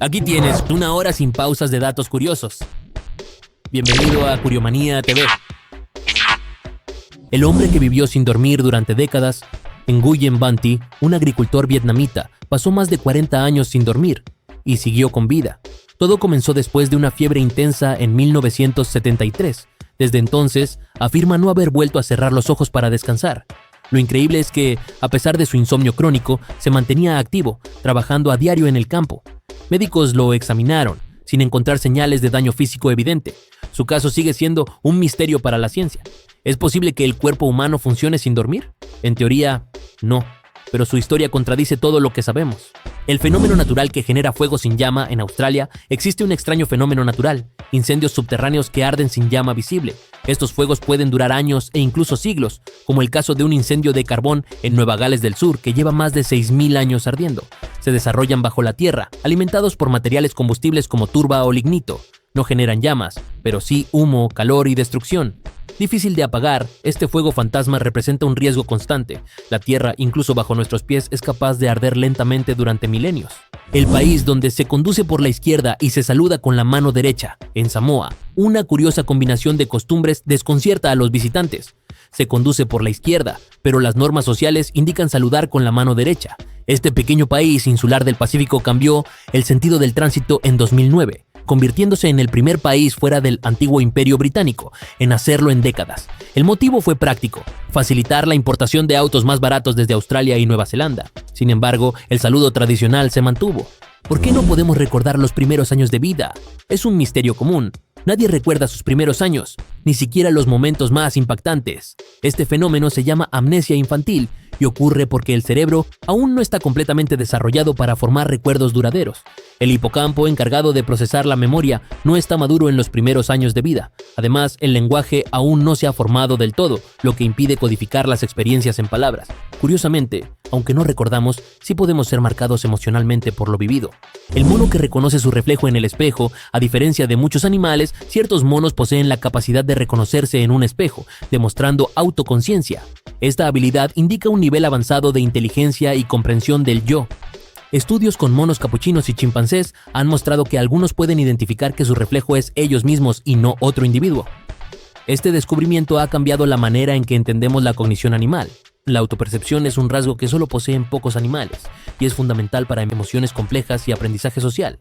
Aquí tienes una hora sin pausas de datos curiosos. Bienvenido a Curiomanía TV. El hombre que vivió sin dormir durante décadas, Nguyen Van Thi, un agricultor vietnamita, pasó más de 40 años sin dormir y siguió con vida. Todo comenzó después de una fiebre intensa en 1973. Desde entonces, afirma no haber vuelto a cerrar los ojos para descansar. Lo increíble es que, a pesar de su insomnio crónico, se mantenía activo, trabajando a diario en el campo. Médicos lo examinaron, sin encontrar señales de daño físico evidente. Su caso sigue siendo un misterio para la ciencia. ¿Es posible que el cuerpo humano funcione sin dormir? En teoría, no, pero su historia contradice todo lo que sabemos. El fenómeno natural que genera fuego sin llama en Australia. Existe un extraño fenómeno natural, incendios subterráneos que arden sin llama visible. Estos fuegos pueden durar años e incluso siglos, como el caso de un incendio de carbón en Nueva Gales del Sur que lleva más de 6.000 años ardiendo. Se desarrollan bajo la tierra, alimentados por materiales combustibles como turba o lignito. No generan llamas, pero sí humo, calor y destrucción. Difícil de apagar, este fuego fantasma representa un riesgo constante. La Tierra, incluso bajo nuestros pies, es capaz de arder lentamente durante milenios. El país donde se conduce por la izquierda y se saluda con la mano derecha, en Samoa. Una curiosa combinación de costumbres desconcierta a los visitantes. Se conduce por la izquierda, pero las normas sociales indican saludar con la mano derecha. Este pequeño país insular del Pacífico cambió el sentido del tránsito en 2009. Convirtiéndose en el primer país fuera del antiguo Imperio Británico en hacerlo en décadas. El motivo fue práctico: facilitar la importación de autos más baratos desde Australia y Nueva Zelanda. Sin embargo, el saludo tradicional se mantuvo. ¿Por qué no podemos recordar los primeros años de vida? Es un misterio común. Nadie recuerda sus primeros años, ni siquiera los momentos más impactantes. Este fenómeno se llama amnesia infantil y ocurre porque el cerebro aún no está completamente desarrollado para formar recuerdos duraderos. El hipocampo, encargado de procesar la memoria, no está maduro en los primeros años de vida. Además, el lenguaje aún no se ha formado del todo, lo que impide codificar las experiencias en palabras. Curiosamente, aunque no recordamos, sí podemos ser marcados emocionalmente por lo vivido. El mono que reconoce su reflejo en el espejo, a diferencia de muchos animales, ciertos monos poseen la capacidad de reconocerse en un espejo, demostrando autoconciencia. Esta habilidad indica un nivel avanzado de inteligencia y comprensión del yo. Estudios con monos capuchinos y chimpancés han mostrado que algunos pueden identificar que su reflejo es ellos mismos y no otro individuo. Este descubrimiento ha cambiado la manera en que entendemos la cognición animal. La autopercepción es un rasgo que solo poseen pocos animales y es fundamental para emociones complejas y aprendizaje social.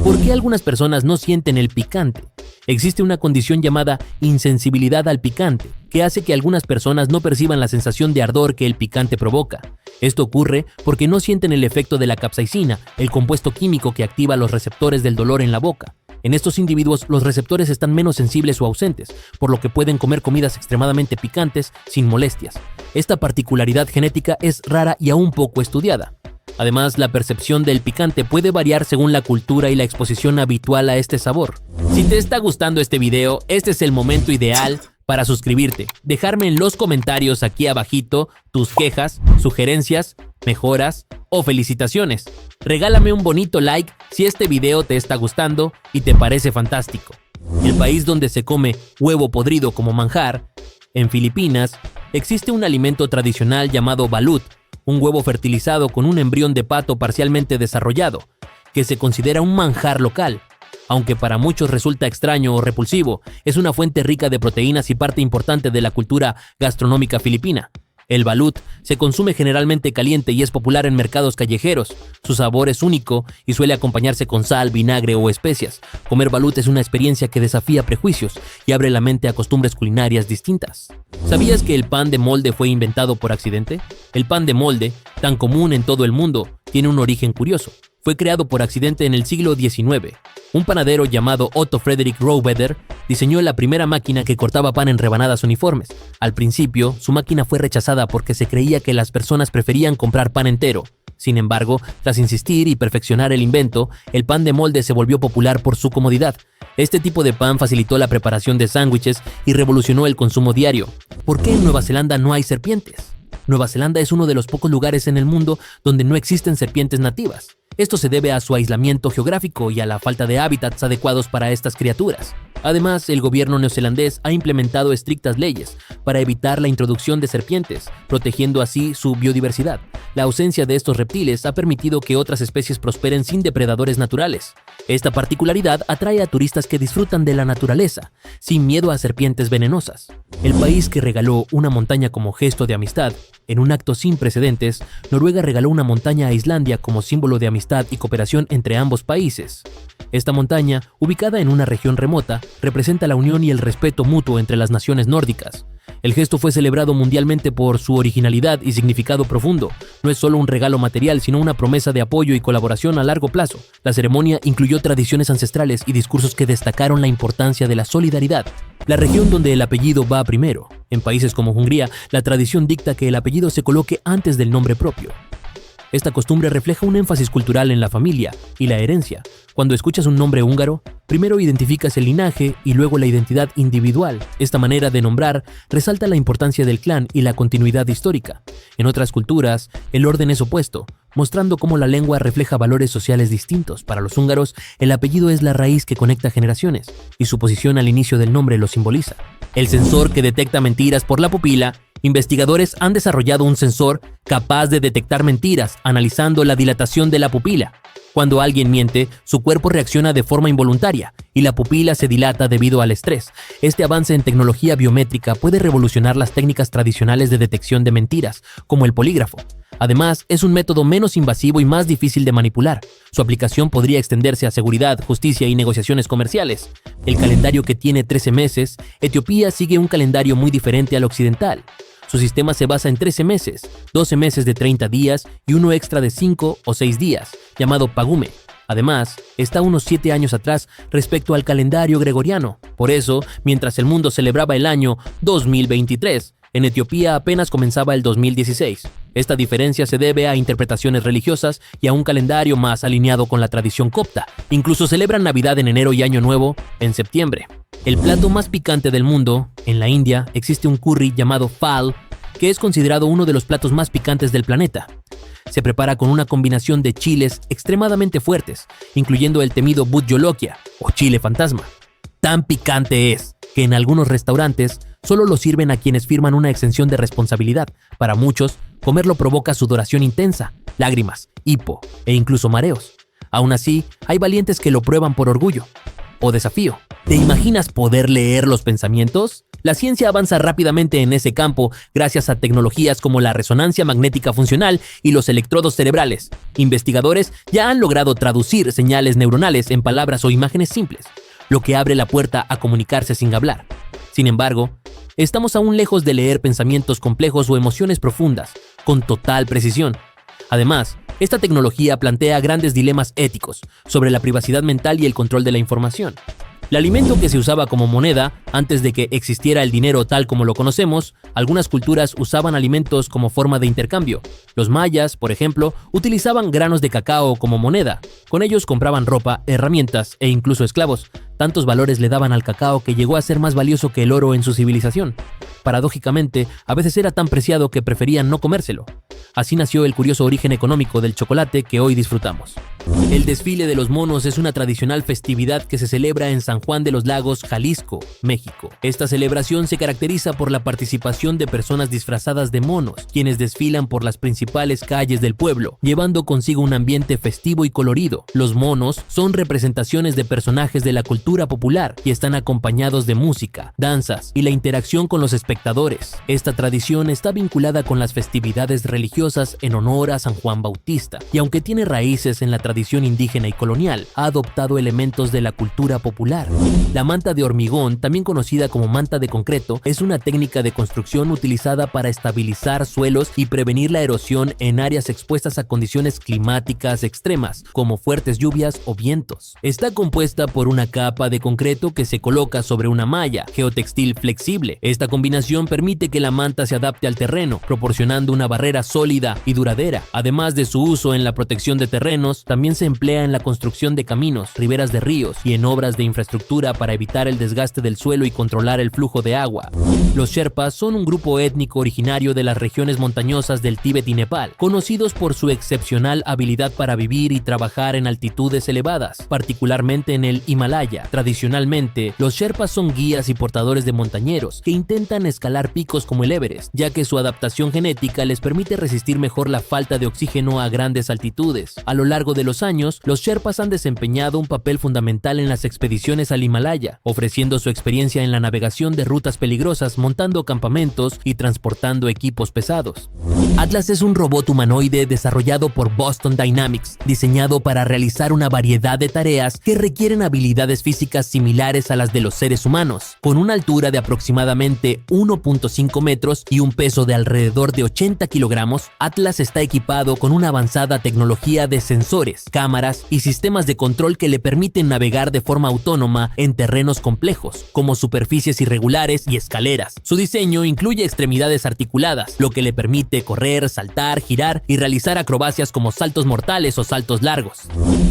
¿Por qué algunas personas no sienten el picante? Existe una condición llamada insensibilidad al picante, que hace que algunas personas no perciban la sensación de ardor que el picante provoca. Esto ocurre porque no sienten el efecto de la capsaicina, el compuesto químico que activa los receptores del dolor en la boca. En estos individuos, los receptores están menos sensibles o ausentes, por lo que pueden comer comidas extremadamente picantes sin molestias. Esta particularidad genética es rara y aún poco estudiada. Además, la percepción del picante puede variar según la cultura y la exposición habitual a este sabor. Si te está gustando este video, este es el momento ideal para suscribirte. Dejarme en los comentarios aquí abajito tus quejas, sugerencias, mejoras o felicitaciones. Regálame un bonito like si este video te está gustando y te parece fantástico. El país donde se come huevo podrido como manjar, en Filipinas, existe un alimento tradicional llamado balut, un huevo fertilizado con un embrión de pato parcialmente desarrollado, que se considera un manjar local. Aunque para muchos resulta extraño o repulsivo, es una fuente rica de proteínas y parte importante de la cultura gastronómica filipina. El balut se consume generalmente caliente y es popular en mercados callejeros. Su sabor es único y suele acompañarse con sal, vinagre o especias. Comer balut es una experiencia que desafía prejuicios y abre la mente a costumbres culinarias distintas. ¿Sabías que el pan de molde fue inventado por accidente? El pan de molde, tan común en todo el mundo, tiene un origen curioso. Fue creado por accidente en el siglo XIX. Un panadero llamado Otto Frederick Rohwedder diseñó la primera máquina que cortaba pan en rebanadas uniformes. Al principio, su máquina fue rechazada porque se creía que las personas preferían comprar pan entero. Sin embargo, tras insistir y perfeccionar el invento, el pan de molde se volvió popular por su comodidad. Este tipo de pan facilitó la preparación de sándwiches y revolucionó el consumo diario. ¿Por qué en Nueva Zelanda no hay serpientes? Nueva Zelanda es uno de los pocos lugares en el mundo donde no existen serpientes nativas. Esto se debe a su aislamiento geográfico y a la falta de hábitats adecuados para estas criaturas. Además, el gobierno neozelandés ha implementado estrictas leyes para evitar la introducción de serpientes, protegiendo así su biodiversidad. La ausencia de estos reptiles ha permitido que otras especies prosperen sin depredadores naturales. Esta particularidad atrae a turistas que disfrutan de la naturaleza, sin miedo a serpientes venenosas. El país que regaló una montaña como gesto de amistad, en un acto sin precedentes, Noruega regaló una montaña a Islandia como símbolo de amistad y cooperación entre ambos países. Esta montaña, ubicada en una región remota, representa la unión y el respeto mutuo entre las naciones nórdicas. El gesto fue celebrado mundialmente por su originalidad y significado profundo. No es solo un regalo material, sino una promesa de apoyo y colaboración a largo plazo. La ceremonia incluyó tradiciones ancestrales y discursos que destacaron la importancia de la solidaridad. La región donde el apellido va primero. En países como Hungría, la tradición dicta que el apellido se coloque antes del nombre propio. Esta costumbre refleja un énfasis cultural en la familia y la herencia. Cuando escuchas un nombre húngaro, primero identificas el linaje y luego la identidad individual. Esta manera de nombrar resalta la importancia del clan y la continuidad histórica. En otras culturas, el orden es opuesto, mostrando cómo la lengua refleja valores sociales distintos. Para los húngaros, el apellido es la raíz que conecta generaciones, y su posición al inicio del nombre lo simboliza. El sensor que detecta mentiras por la pupila. Investigadores han desarrollado un sensor capaz de detectar mentiras analizando la dilatación de la pupila. Cuando alguien miente, su cuerpo reacciona de forma involuntaria y la pupila se dilata debido al estrés. Este avance en tecnología biométrica puede revolucionar las técnicas tradicionales de detección de mentiras, como el polígrafo. Además, es un método menos invasivo y más difícil de manipular. Su aplicación podría extenderse a seguridad, justicia y negociaciones comerciales. El calendario que tiene 13 meses, Etiopía sigue un calendario muy diferente al occidental. Su sistema se basa en 13 meses, 12 meses de 30 días y uno extra de 5 o 6 días, llamado Pagume. Además, está unos 7 años atrás respecto al calendario gregoriano. Por eso, mientras el mundo celebraba el año 2023, en Etiopía apenas comenzaba el 2016. Esta diferencia se debe a interpretaciones religiosas y a un calendario más alineado con la tradición copta. Incluso celebran Navidad en enero y Año Nuevo en septiembre. El plato más picante del mundo, en la India, existe un curry llamado phal, que es considerado uno de los platos más picantes del planeta. Se prepara con una combinación de chiles extremadamente fuertes, incluyendo el temido Bhut Jolokia o chile fantasma. Tan picante es que en algunos restaurantes solo lo sirven a quienes firman una exención de responsabilidad. Para muchos, comerlo provoca sudoración intensa, lágrimas, hipo e incluso mareos. Aún así, hay valientes que lo prueban por orgullo o desafío. ¿Te imaginas poder leer los pensamientos? La ciencia avanza rápidamente en ese campo gracias a tecnologías como la resonancia magnética funcional y los electrodos cerebrales. Investigadores ya han logrado traducir señales neuronales en palabras o imágenes simples, lo que abre la puerta a comunicarse sin hablar. Sin embargo, estamos aún lejos de leer pensamientos complejos o emociones profundas con total precisión. Además, esta tecnología plantea grandes dilemas éticos sobre la privacidad mental y el control de la información. El alimento que se usaba como moneda antes de que existiera el dinero tal como lo conocemos, algunas culturas usaban alimentos como forma de intercambio. Los mayas, por ejemplo, utilizaban granos de cacao como moneda. Con ellos compraban ropa, herramientas e incluso esclavos. Tantos valores le daban al cacao que llegó a ser más valioso que el oro en su civilización. Paradójicamente, a veces era tan preciado que preferían no comérselo. Así nació el curioso origen económico del chocolate que hoy disfrutamos. El desfile de los monos es una tradicional festividad que se celebra en San Juan de los Lagos, Jalisco, México. Esta celebración se caracteriza por la participación de personas disfrazadas de monos, quienes desfilan por las principales calles del pueblo, llevando consigo un ambiente festivo y colorido. Los monos son representaciones de personajes de la cultura popular y están acompañados de música, danzas y la interacción con los espectadores. Esta tradición está vinculada con las festividades religiosas en honor a San Juan Bautista, y aunque tiene raíces en la tradición indígena y colonial, ha adoptado elementos de la cultura popular. La manta de hormigón, también conocida como manta de concreto, es una técnica de construcción utilizada para estabilizar suelos y prevenir la erosión en áreas expuestas a condiciones climáticas extremas, como fuertes lluvias o vientos. Está compuesta por una capa de concreto que se coloca sobre una malla geotextil flexible. Esta combinación permite que la manta se adapte al terreno, proporcionando una barrera sólida sólida y duradera. Además de su uso en la protección de terrenos, también se emplea en la construcción de caminos, riberas de ríos y en obras de infraestructura para evitar el desgaste del suelo y controlar el flujo de agua. Los Sherpas son un grupo étnico originario de las regiones montañosas del Tíbet y Nepal, conocidos por su excepcional habilidad para vivir y trabajar en altitudes elevadas, particularmente en el Himalaya. Tradicionalmente, los Sherpas son guías y portadores de montañeros que intentan escalar picos como el Everest, ya que su adaptación genética les permite resistir mejor la falta de oxígeno a grandes altitudes. A lo largo de los años, los Sherpas han desempeñado un papel fundamental en las expediciones al Himalaya, ofreciendo su experiencia en la navegación de rutas peligrosas, montando campamentos y transportando equipos pesados. Atlas es un robot humanoide desarrollado por Boston Dynamics, diseñado para realizar una variedad de tareas que requieren habilidades físicas similares a las de los seres humanos. Con una altura de aproximadamente 1.5 metros y un peso de alrededor de 80 kilogramos, Atlas está equipado con una avanzada tecnología de sensores, cámaras y sistemas de control que le permiten navegar de forma autónoma en terrenos complejos, como superficies irregulares y escaleras. Su diseño incluye extremidades articuladas, lo que le permite correr, saltar, girar y realizar acrobacias como saltos mortales o saltos largos.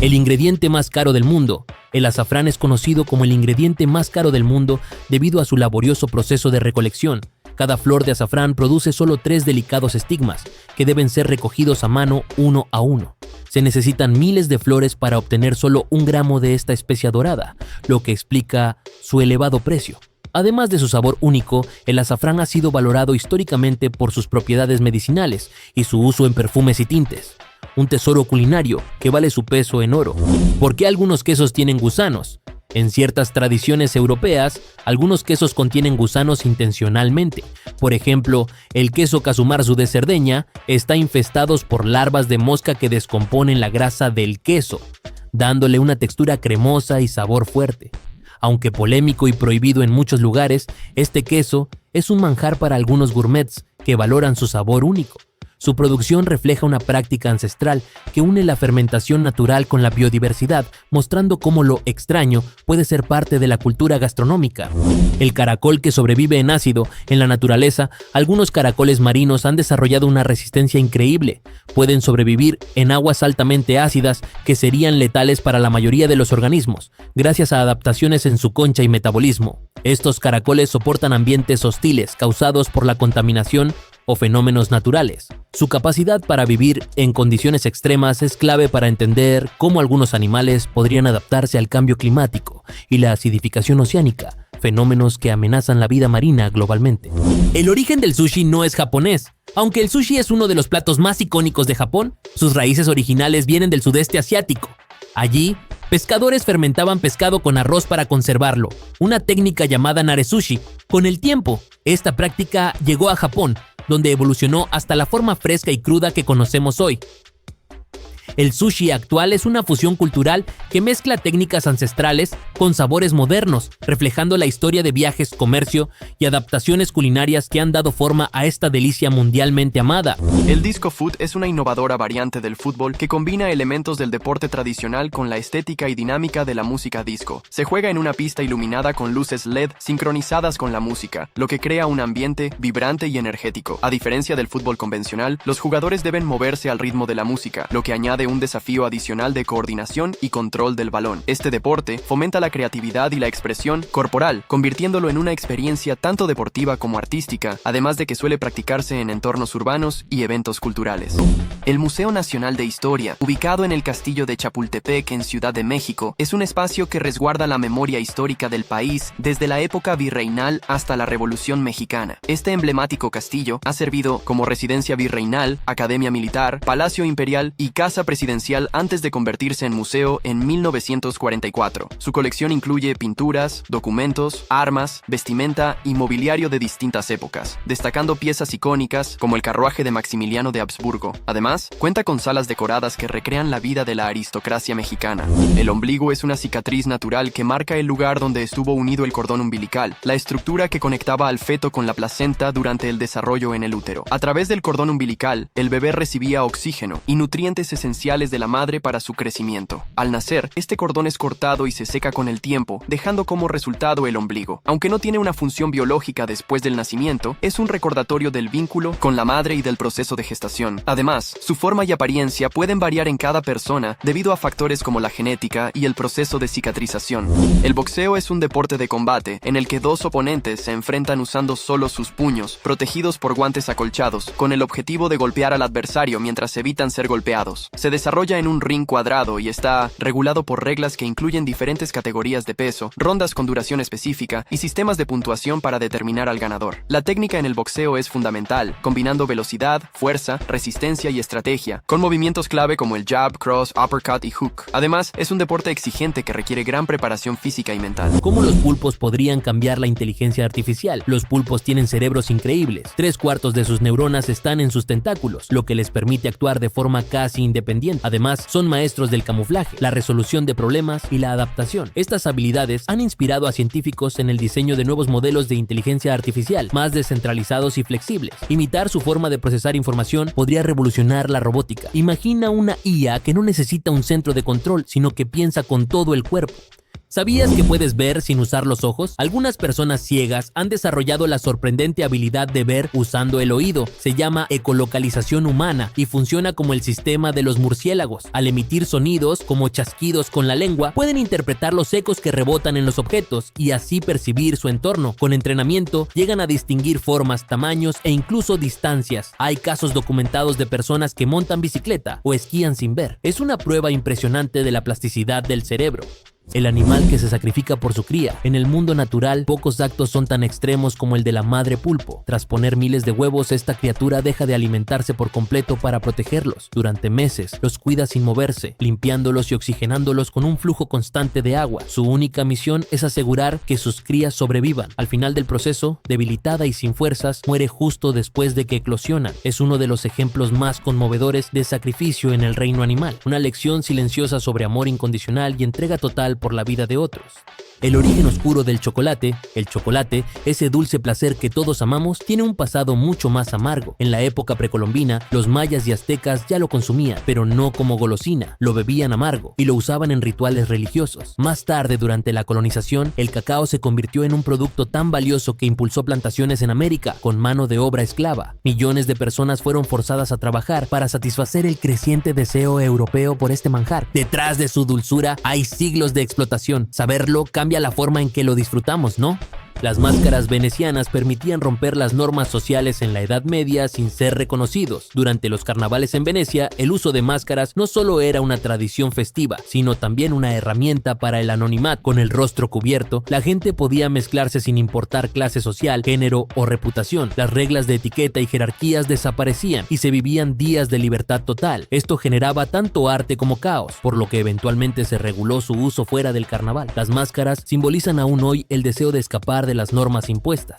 El ingrediente más caro del mundo. El azafrán es conocido como el ingrediente más caro del mundo debido a su laborioso proceso de recolección. Cada flor de azafrán produce solo 3 delicados estigmas, que deben ser recogidos a mano uno a uno. Se necesitan miles de flores para obtener solo 1 gramo de esta especia dorada, lo que explica su elevado precio. Además de su sabor único, el azafrán ha sido valorado históricamente por sus propiedades medicinales y su uso en perfumes y tintes. Un tesoro culinario que vale su peso en oro. ¿Por qué algunos quesos tienen gusanos? En ciertas tradiciones europeas, algunos quesos contienen gusanos intencionalmente. Por ejemplo, el queso Casumarzu de Cerdeña está infestados por larvas de mosca que descomponen la grasa del queso, dándole una textura cremosa y sabor fuerte. Aunque polémico y prohibido en muchos lugares, este queso es un manjar para algunos gourmets que valoran su sabor único. Su producción refleja una práctica ancestral que une la fermentación natural con la biodiversidad, mostrando cómo lo extraño puede ser parte de la cultura gastronómica. El caracol que sobrevive en ácido. En la naturaleza, algunos caracoles marinos han desarrollado una resistencia increíble. Pueden sobrevivir en aguas altamente ácidas que serían letales para la mayoría de los organismos, gracias a adaptaciones en su concha y metabolismo. Estos caracoles soportan ambientes hostiles causados por la contaminación o fenómenos naturales. Su capacidad para vivir en condiciones extremas es clave para entender cómo algunos animales podrían adaptarse al cambio climático y la acidificación oceánica, fenómenos que amenazan la vida marina globalmente. El origen del sushi no es japonés. Aunque el sushi es uno de los platos más icónicos de Japón, sus raíces originales vienen del sudeste asiático. Allí, pescadores fermentaban pescado con arroz para conservarlo, una técnica llamada nare-sushi. Con el tiempo, esta práctica llegó a Japón, donde evolucionó hasta la forma fresca y cruda que conocemos hoy. El sushi actual es una fusión cultural que mezcla técnicas ancestrales con sabores modernos, reflejando la historia de viajes, comercio y adaptaciones culinarias que han dado forma a esta delicia mundialmente amada. El disco foot es una innovadora variante del fútbol que combina elementos del deporte tradicional con la estética y dinámica de la música disco. Se juega en una pista iluminada con luces LED sincronizadas con la música, lo que crea un ambiente vibrante y energético. A diferencia del fútbol convencional, los jugadores deben moverse al ritmo de la música, lo que añade un desafío adicional de coordinación y control del balón. Este deporte fomenta la creatividad y la expresión corporal, convirtiéndolo en una experiencia tanto deportiva como artística, además de que suele practicarse en entornos urbanos y eventos culturales. El Museo Nacional de Historia, ubicado en el Castillo de Chapultepec en Ciudad de México, es un espacio que resguarda la memoria histórica del país desde la época virreinal hasta la Revolución Mexicana. Este emblemático castillo ha servido como residencia virreinal, academia militar, palacio imperial y casa presidencial antes de convertirse en museo en 1944. Su colección incluye pinturas, documentos, armas, vestimenta y mobiliario de distintas épocas, destacando piezas icónicas como el carruaje de Maximiliano de Habsburgo. Además, cuenta con salas decoradas que recrean la vida de la aristocracia mexicana. El ombligo es una cicatriz natural que marca el lugar donde estuvo unido el cordón umbilical, la estructura que conectaba al feto con la placenta durante el desarrollo en el útero. A través del cordón umbilical, el bebé recibía oxígeno y nutrientes esenciales esenciales de la madre para su crecimiento. Al nacer, este cordón es cortado y se seca con el tiempo, dejando como resultado el ombligo. Aunque no tiene una función biológica después del nacimiento, es un recordatorio del vínculo con la madre y del proceso de gestación. Además, su forma y apariencia pueden variar en cada persona debido a factores como la genética y el proceso de cicatrización. El boxeo es un deporte de combate en el que dos oponentes se enfrentan usando solo sus puños, protegidos por guantes acolchados, con el objetivo de golpear al adversario mientras evitan ser golpeados. Se desarrolla en un ring cuadrado y está regulado por reglas que incluyen diferentes categorías de peso, rondas con duración específica y sistemas de puntuación para determinar al ganador. La técnica en el boxeo es fundamental, combinando velocidad, fuerza, resistencia y estrategia, con movimientos clave como el jab, cross, uppercut y hook. Además, es un deporte exigente que requiere gran preparación física y mental. ¿Cómo los pulpos podrían cambiar la inteligencia artificial? Los pulpos tienen cerebros increíbles. 3/4 de sus neuronas están en sus tentáculos, lo que les permite actuar de forma casi independiente. Además, son maestros del camuflaje, la resolución de problemas y la adaptación. Estas habilidades han inspirado a científicos en el diseño de nuevos modelos de inteligencia artificial, más descentralizados y flexibles. Imitar su forma de procesar información podría revolucionar la robótica. Imagina una IA que no necesita un centro de control, sino que piensa con todo el cuerpo. ¿Sabías que puedes ver sin usar los ojos? Algunas personas ciegas han desarrollado la sorprendente habilidad de ver usando el oído. Se llama ecolocalización humana y funciona como el sistema de los murciélagos. Al emitir sonidos, como chasquidos con la lengua, pueden interpretar los ecos que rebotan en los objetos y así percibir su entorno. Con entrenamiento, llegan a distinguir formas, tamaños e incluso distancias. Hay casos documentados de personas que montan bicicleta o esquían sin ver. Es una prueba impresionante de la plasticidad del cerebro. El animal que se sacrifica por su cría. En el mundo natural, pocos actos son tan extremos como el de la madre pulpo. Tras poner miles de huevos, esta criatura deja de alimentarse por completo para protegerlos. Durante meses, los cuida sin moverse, limpiándolos y oxigenándolos con un flujo constante de agua. Su única misión es asegurar que sus crías sobrevivan. Al final del proceso, debilitada y sin fuerzas, muere justo después de que eclosionan. Es uno de los ejemplos más conmovedores de sacrificio en el reino animal. Una lección silenciosa sobre amor incondicional y entrega total por la vida de otros. El origen oscuro del chocolate, el chocolate, ese dulce placer que todos amamos, tiene un pasado mucho más amargo. En la época precolombina, los mayas y aztecas ya lo consumían, pero no como golosina, lo bebían amargo y lo usaban en rituales religiosos. Más tarde, durante la colonización, el cacao se convirtió en un producto tan valioso que impulsó plantaciones en América con mano de obra esclava. Millones de personas fueron forzadas a trabajar para satisfacer el creciente deseo europeo por este manjar. Detrás de su dulzura hay siglos de explotación. Saberlo cambia la forma en que lo disfrutamos, ¿no? Las máscaras venecianas permitían romper las normas sociales en la Edad Media sin ser reconocidos. Durante los carnavales en Venecia, el uso de máscaras no solo era una tradición festiva, sino también una herramienta para el anonimato. Con el rostro cubierto, la gente podía mezclarse sin importar clase social, género o reputación. Las reglas de etiqueta y jerarquías desaparecían y se vivían días de libertad total. Esto generaba tanto arte como caos, por lo que eventualmente se reguló su uso fuera del carnaval. Las máscaras simbolizan aún hoy el deseo de escapar de las normas impuestas.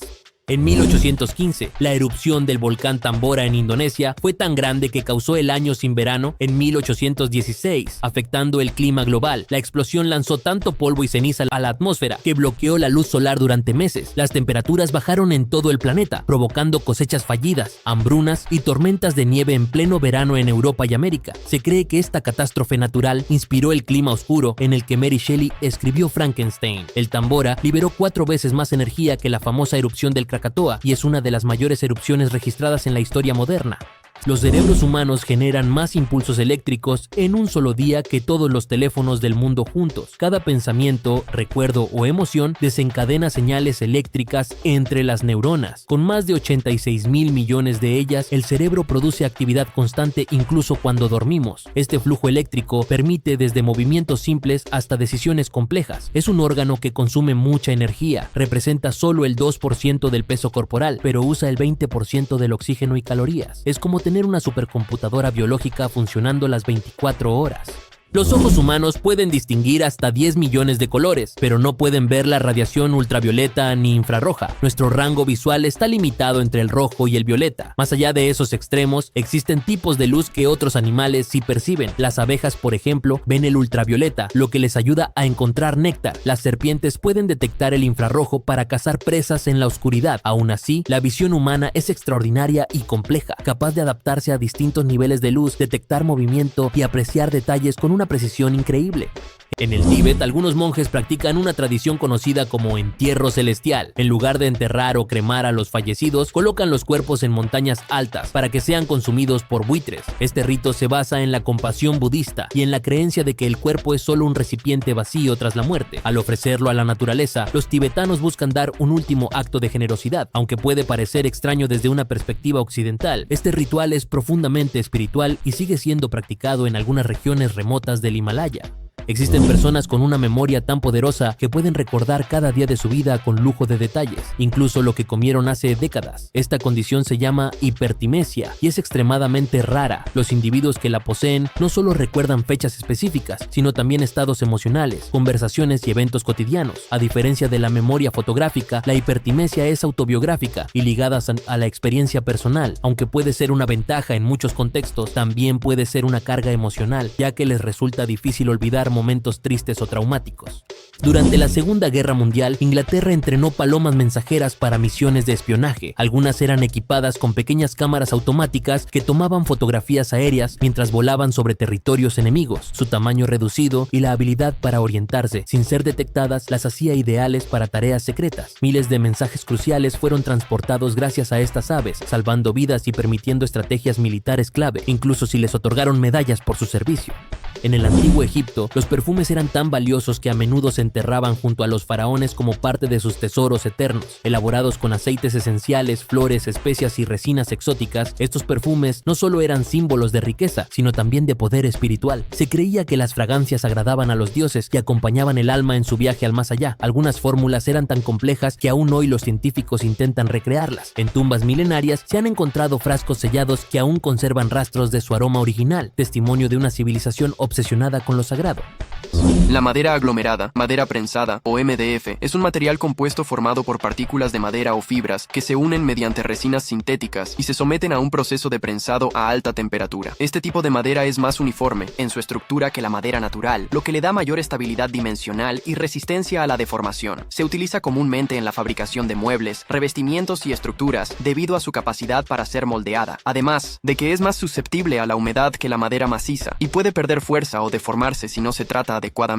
En 1815, la erupción del volcán Tambora en Indonesia fue tan grande que causó el año sin verano en 1816, afectando el clima global. La explosión lanzó tanto polvo y ceniza a la atmósfera que bloqueó la luz solar durante meses. Las temperaturas bajaron en todo el planeta, provocando cosechas fallidas, hambrunas y tormentas de nieve en pleno verano en Europa y América. Se cree que esta catástrofe natural inspiró el clima oscuro en el que Mary Shelley escribió Frankenstein. El Tambora liberó 4 veces más energía que la famosa erupción del Krakatoa y es una de las mayores erupciones registradas en la historia moderna. Los cerebros humanos generan más impulsos eléctricos en un solo día que todos los teléfonos del mundo juntos. Cada pensamiento, recuerdo o emoción desencadena señales eléctricas entre las neuronas. Con más de 86,000 millones de ellas, el cerebro produce actividad constante incluso cuando dormimos. Este flujo eléctrico permite desde movimientos simples hasta decisiones complejas. Es un órgano que consume mucha energía, representa solo el 2% del peso corporal, pero usa el 20% del oxígeno y calorías. Es como tener una supercomputadora biológica funcionando las 24 horas. Los ojos humanos pueden distinguir hasta 10 millones de colores, pero no pueden ver la radiación ultravioleta ni infrarroja. Nuestro rango visual está limitado entre el rojo y el violeta. Más allá de esos extremos, existen tipos de luz que otros animales sí perciben. Las abejas, por ejemplo, ven el ultravioleta, lo que les ayuda a encontrar néctar. Las serpientes pueden detectar el infrarrojo para cazar presas en la oscuridad. Aún así, la visión humana es extraordinaria y compleja, capaz de adaptarse a distintos niveles de luz, detectar movimiento y apreciar detalles con una precisión increíble. En el Tíbet, algunos monjes practican una tradición conocida como entierro celestial. En lugar de enterrar o cremar a los fallecidos, colocan los cuerpos en montañas altas para que sean consumidos por buitres. Este rito se basa en la compasión budista y en la creencia de que el cuerpo es solo un recipiente vacío tras la muerte. Al ofrecerlo a la naturaleza, los tibetanos buscan dar un último acto de generosidad. Aunque puede parecer extraño desde una perspectiva occidental, este ritual es profundamente espiritual y sigue siendo practicado en algunas regiones remotas del Himalaya. Existen personas con una memoria tan poderosa que pueden recordar cada día de su vida con lujo de detalles, incluso lo que comieron hace décadas. Esta condición se llama hipertimesia y es extremadamente rara. Los individuos que la poseen no solo recuerdan fechas específicas, sino también estados emocionales, conversaciones y eventos cotidianos. A diferencia de la memoria fotográfica, la hipertimesia es autobiográfica y ligada a la experiencia personal. Aunque puede ser una ventaja en muchos contextos, también puede ser una carga emocional, ya que les resulta difícil olvidar momentos tristes o traumáticos. Durante la Segunda Guerra Mundial, Inglaterra entrenó palomas mensajeras para misiones de espionaje. Algunas eran equipadas con pequeñas cámaras automáticas que tomaban fotografías aéreas mientras volaban sobre territorios enemigos. Su tamaño reducido y la habilidad para orientarse sin ser detectadas las hacía ideales para tareas secretas. Miles de mensajes cruciales fueron transportados gracias a estas aves, salvando vidas y permitiendo estrategias militares clave, incluso si les otorgaron medallas por su servicio. En el antiguo Egipto, los perfumes eran tan valiosos que a menudo se enterraban junto a los faraones como parte de sus tesoros eternos. Elaborados con aceites esenciales, flores, especias y resinas exóticas, estos perfumes no solo eran símbolos de riqueza, sino también de poder espiritual. Se creía que las fragancias agradaban a los dioses y acompañaban el alma en su viaje al más allá. Algunas fórmulas eran tan complejas que aún hoy los científicos intentan recrearlas. En tumbas milenarias se han encontrado frascos sellados que aún conservan rastros de su aroma original, testimonio de una civilización obsesionada con lo sagrado. La madera aglomerada, madera prensada o MDF es un material compuesto formado por partículas de madera o fibras que se unen mediante resinas sintéticas y se someten a un proceso de prensado a alta temperatura. Este tipo de madera es más uniforme en su estructura que la madera natural, lo que le da mayor estabilidad dimensional y resistencia a la deformación. Se utiliza comúnmente en la fabricación de muebles, revestimientos y estructuras debido a su capacidad para ser moldeada, además de que es más susceptible a la humedad que la madera maciza y puede perder fuerza o deformarse si no se trata adecuadamente.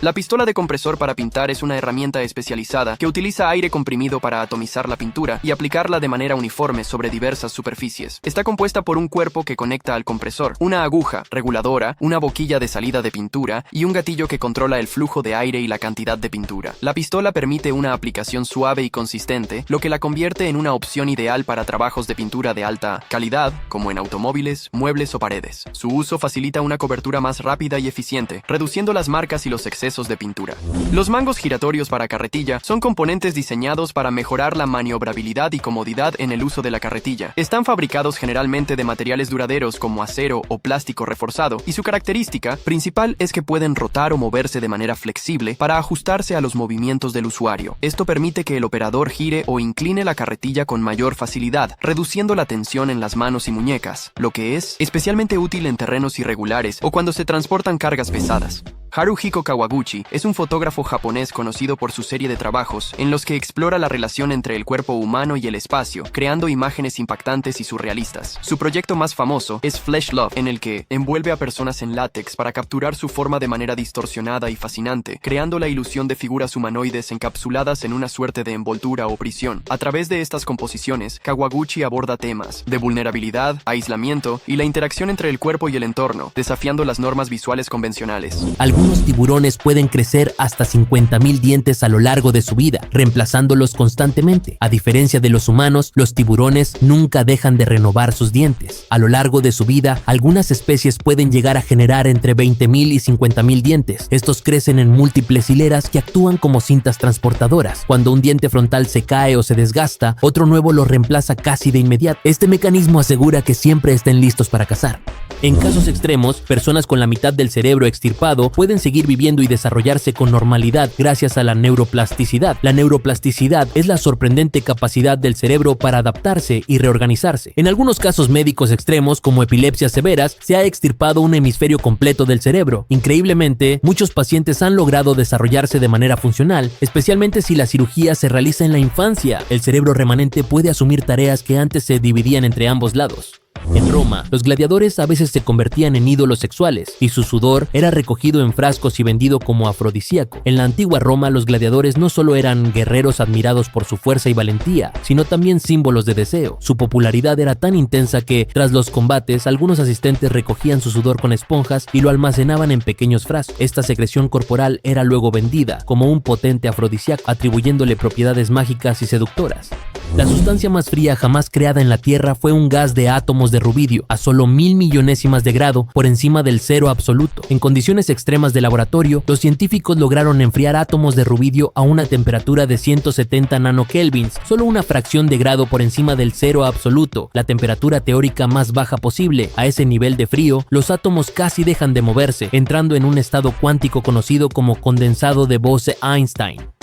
La pistola de compresor para pintar es una herramienta especializada que utiliza aire comprimido para atomizar la pintura y aplicarla de manera uniforme sobre diversas superficies. Está compuesta por un cuerpo que conecta al compresor, una aguja reguladora, una boquilla de salida de pintura y un gatillo que controla el flujo de aire y la cantidad de pintura. La pistola permite una aplicación suave y consistente, lo que la convierte en una opción ideal para trabajos de pintura de alta calidad, como en automóviles, muebles o paredes. Su uso facilita una cobertura más rápida y eficiente, reduciendo las marcas y los excesos de pintura. Los mangos giratorios para carretilla son componentes diseñados para mejorar la maniobrabilidad y comodidad en el uso de la carretilla. Están fabricados generalmente de materiales duraderos como acero o plástico reforzado, y su característica principal es que pueden rotar o moverse de manera flexible para ajustarse a los movimientos del usuario. Esto permite que el operador gire o incline la carretilla con mayor facilidad, reduciendo la tensión en las manos y muñecas, lo que es especialmente útil en terrenos irregulares o cuando se transportan cargas pesadas. Haruhiko Kawaguchi es un fotógrafo japonés conocido por su serie de trabajos en los que explora la relación entre el cuerpo humano y el espacio, creando imágenes impactantes y surrealistas. Su proyecto más famoso es Flesh Love, en el que envuelve a personas en látex para capturar su forma de manera distorsionada y fascinante, creando la ilusión de figuras humanoides encapsuladas en una suerte de envoltura o prisión. A través de estas composiciones, Kawaguchi aborda temas de vulnerabilidad, aislamiento y la interacción entre el cuerpo y el entorno, desafiando las normas visuales convencionales. Algunos tiburones pueden crecer hasta 50,000 dientes a lo largo de su vida, reemplazándolos constantemente. A diferencia de los humanos, los tiburones nunca dejan de renovar sus dientes. A lo largo de su vida, algunas especies pueden llegar a generar entre 20,000 y 50,000 dientes. Estos crecen en múltiples hileras que actúan como cintas transportadoras. Cuando un diente frontal se cae o se desgasta, otro nuevo lo reemplaza casi de inmediato. Este mecanismo asegura que siempre estén listos para cazar. En casos extremos, personas personas con la mitad del cerebro extirpado pueden seguir viviendo y desarrollarse con normalidad gracias a la neuroplasticidad. La neuroplasticidad es la sorprendente capacidad del cerebro para adaptarse y reorganizarse. En algunos casos médicos extremos, como epilepsias severas, se ha extirpado un hemisferio completo del cerebro. Increíblemente, muchos pacientes han logrado desarrollarse de manera funcional, especialmente si la cirugía se realiza en la infancia. El cerebro remanente puede asumir tareas que antes se dividían entre ambos lados. En Roma, los gladiadores a veces se convertían en ídolos sexuales y su sudor era recogido en frascos y vendido como afrodisíaco. En la antigua Roma, los gladiadores no solo eran guerreros admirados por su fuerza y valentía, sino también símbolos de deseo. Su popularidad era tan intensa que, tras los combates, algunos asistentes recogían su sudor con esponjas y lo almacenaban en pequeños frascos. Esta secreción corporal era luego vendida como un potente afrodisíaco, atribuyéndole propiedades mágicas y seductoras. La sustancia más fría jamás creada en la Tierra fue un gas de átomos de rubidio a solo 1000 millonésimas de grado por encima del cero absoluto. En condiciones extremas de laboratorio, los científicos lograron enfriar átomos de rubidio a una temperatura de 170 nanokelvins, solo una fracción de grado por encima del cero absoluto, la temperatura teórica más baja posible. A ese nivel de frío, los átomos casi dejan de moverse, entrando en un estado cuántico conocido como condensado de Bose-Einstein.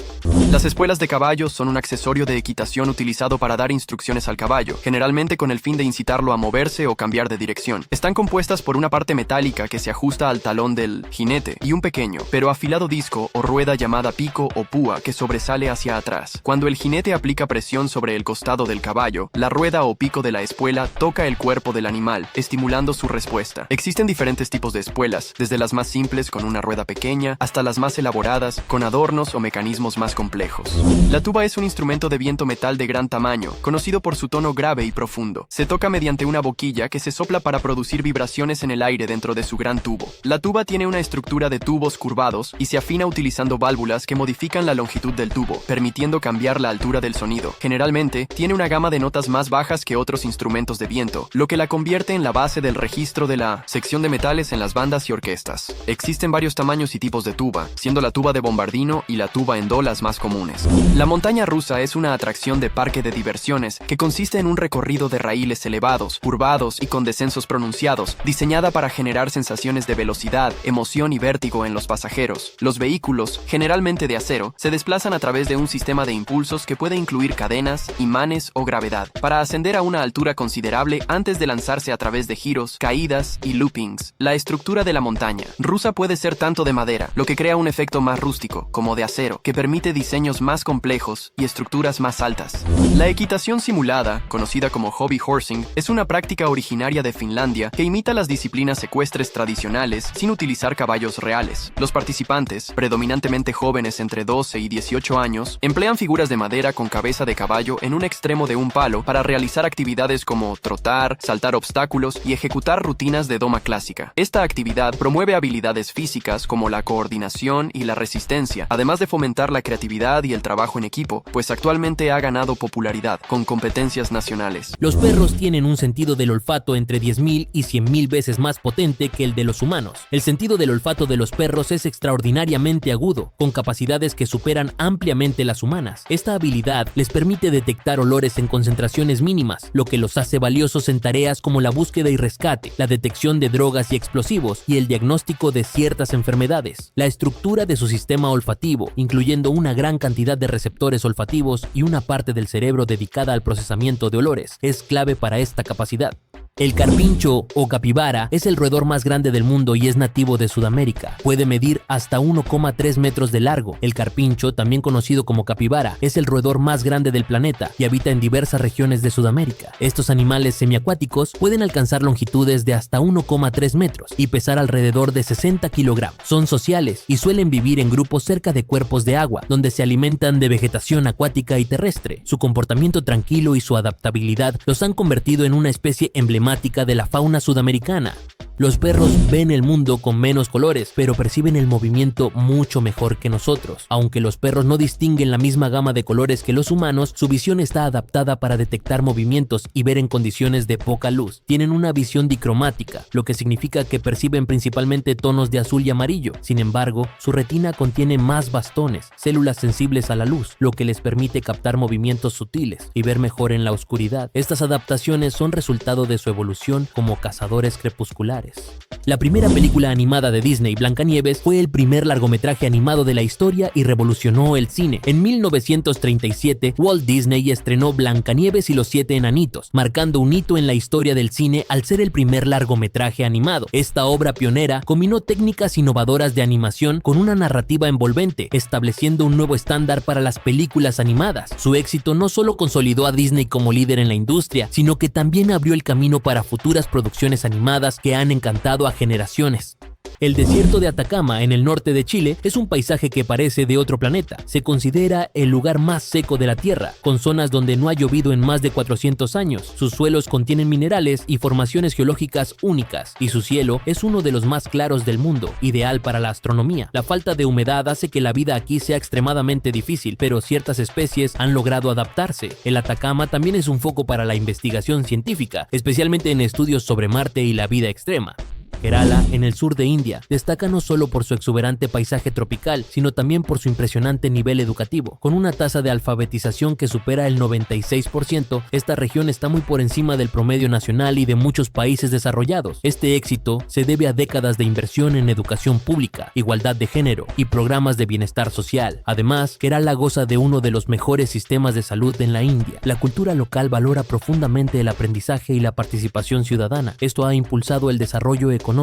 Las espuelas de caballo son un accesorio de equitación utilizado para dar instrucciones al caballo, generalmente con el fin de incitarlo a moverse o cambiar de dirección. Están compuestas por una parte metálica que se ajusta al talón del jinete y un pequeño, pero afilado disco o rueda llamada pico o púa que sobresale hacia atrás. Cuando el jinete aplica presión sobre el costado del caballo, la rueda o pico de la espuela toca el cuerpo del animal, estimulando su respuesta. Existen diferentes tipos de espuelas, desde las más simples con una rueda pequeña hasta las más elaboradas con adornos o mecanismos más complejos. La tuba es un instrumento de viento metal de gran tamaño, conocido por su tono grave y profundo. Se toca mediante una boquilla que se sopla para producir vibraciones en el aire dentro de su gran tubo. La tuba tiene una estructura de tubos curvados y se afina utilizando válvulas que modifican la longitud del tubo, permitiendo cambiar la altura del sonido. Generalmente, tiene una gama de notas más bajas que otros instrumentos de viento, lo que la convierte en la base del registro de la sección de metales en las bandas y orquestas. Existen varios tamaños y tipos de tuba, siendo la tuba de bombardino y la tuba en do las más comunes. La montaña rusa es una atracción de parque de diversiones que consiste en un recorrido de raíles elevados, curvados y con descensos pronunciados, diseñada para generar sensaciones de velocidad, emoción y vértigo en los pasajeros. Los vehículos, generalmente de acero, se desplazan a través de un sistema de impulsos que puede incluir cadenas, imanes o gravedad, para ascender a una altura considerable antes de lanzarse a través de giros, caídas y loopings. La estructura de la montaña rusa puede ser tanto de madera, lo que crea un efecto más rústico, como de acero, que permite diseños más complejos y estructuras más altas. La equitación simulada, conocida como hobby horsing, es una práctica originaria de Finlandia que imita las disciplinas ecuestres tradicionales sin utilizar caballos reales. Los participantes, predominantemente jóvenes entre 12 y 18 años, emplean figuras de madera con cabeza de caballo en un extremo de un palo para realizar actividades como trotar, saltar obstáculos y ejecutar rutinas de doma clásica. Esta actividad promueve habilidades físicas como la coordinación y la resistencia, además de fomentar la creatividad y el trabajo en equipo, pues actualmente ha ganado popularidad con competencias nacionales. Los perros tienen un sentido del olfato entre 10.000 y 100.000 veces más potente que el de los humanos. El sentido del olfato de los perros es extraordinariamente agudo, con capacidades que superan ampliamente las humanas. Esta habilidad les permite detectar olores en concentraciones mínimas, lo que los hace valiosos en tareas como la búsqueda y rescate, la detección de drogas y explosivos y el diagnóstico de ciertas enfermedades. La estructura de su sistema olfativo, incluyendo una gran cantidad de receptores olfativos y una parte del cerebro dedicada al procesamiento de olores, es clave para esta capacidad. El carpincho o capibara es el roedor más grande del mundo y es nativo de Sudamérica. Puede medir hasta 1,3 metros de largo. El carpincho, también conocido como capibara, es el roedor más grande del planeta y habita en diversas regiones de Sudamérica. Estos animales semiacuáticos pueden alcanzar longitudes de hasta 1,3 metros y pesar alrededor de 60 kilogramos. Son sociales y suelen vivir en grupos cerca de cuerpos de agua, donde se alimentan de vegetación acuática y terrestre. Su comportamiento tranquilo y su adaptabilidad los han convertido en una especie emblemática de la fauna sudamericana. Los perros ven el mundo con menos colores, pero perciben el movimiento mucho mejor que nosotros. Aunque los perros no distinguen la misma gama de colores que los humanos, su visión está adaptada para detectar movimientos y ver en condiciones de poca luz. Tienen una visión dicromática, lo que significa que perciben principalmente tonos de azul y amarillo. Sin embargo, su retina contiene más bastones, células sensibles a la luz, lo que les permite captar movimientos sutiles y ver mejor en la oscuridad. Estas adaptaciones son resultado de su evolución como cazadores crepusculares. irregulares. La primera película animada de Disney, Blancanieves, fue el primer largometraje animado de la historia y revolucionó el cine. En 1937, Walt Disney estrenó Blancanieves y los 7 enanitos, marcando un hito en la historia del cine al ser el primer largometraje animado. Esta obra pionera combinó técnicas innovadoras de animación con una narrativa envolvente, estableciendo un nuevo estándar para las películas animadas. Su éxito no solo consolidó a Disney como líder en la industria, sino que también abrió el camino para futuras producciones animadas que han encantado a generaciones. El desierto de Atacama, en el norte de Chile, es un paisaje que parece de otro planeta. Se considera el lugar más seco de la Tierra, con zonas donde no ha llovido en más de 400 años. Sus suelos contienen minerales y formaciones geológicas únicas, y su cielo es uno de los más claros del mundo, ideal para la astronomía. La falta de humedad hace que la vida aquí sea extremadamente difícil, pero ciertas especies han logrado adaptarse. El Atacama también es un foco para la investigación científica, especialmente en estudios sobre Marte y la vida extrema. Kerala, en el sur de India, destaca no solo por su exuberante paisaje tropical, sino también por su impresionante nivel educativo. Con una tasa de alfabetización que supera el 96%, esta región está muy por encima del promedio nacional y de muchos países desarrollados. Este éxito se debe a décadas de inversión en educación pública, igualdad de género y programas de bienestar social. Además, Kerala goza de uno de los mejores sistemas de salud en la India. La cultura local valora profundamente el aprendizaje y la participación ciudadana. Esto ha impulsado el desarrollo económico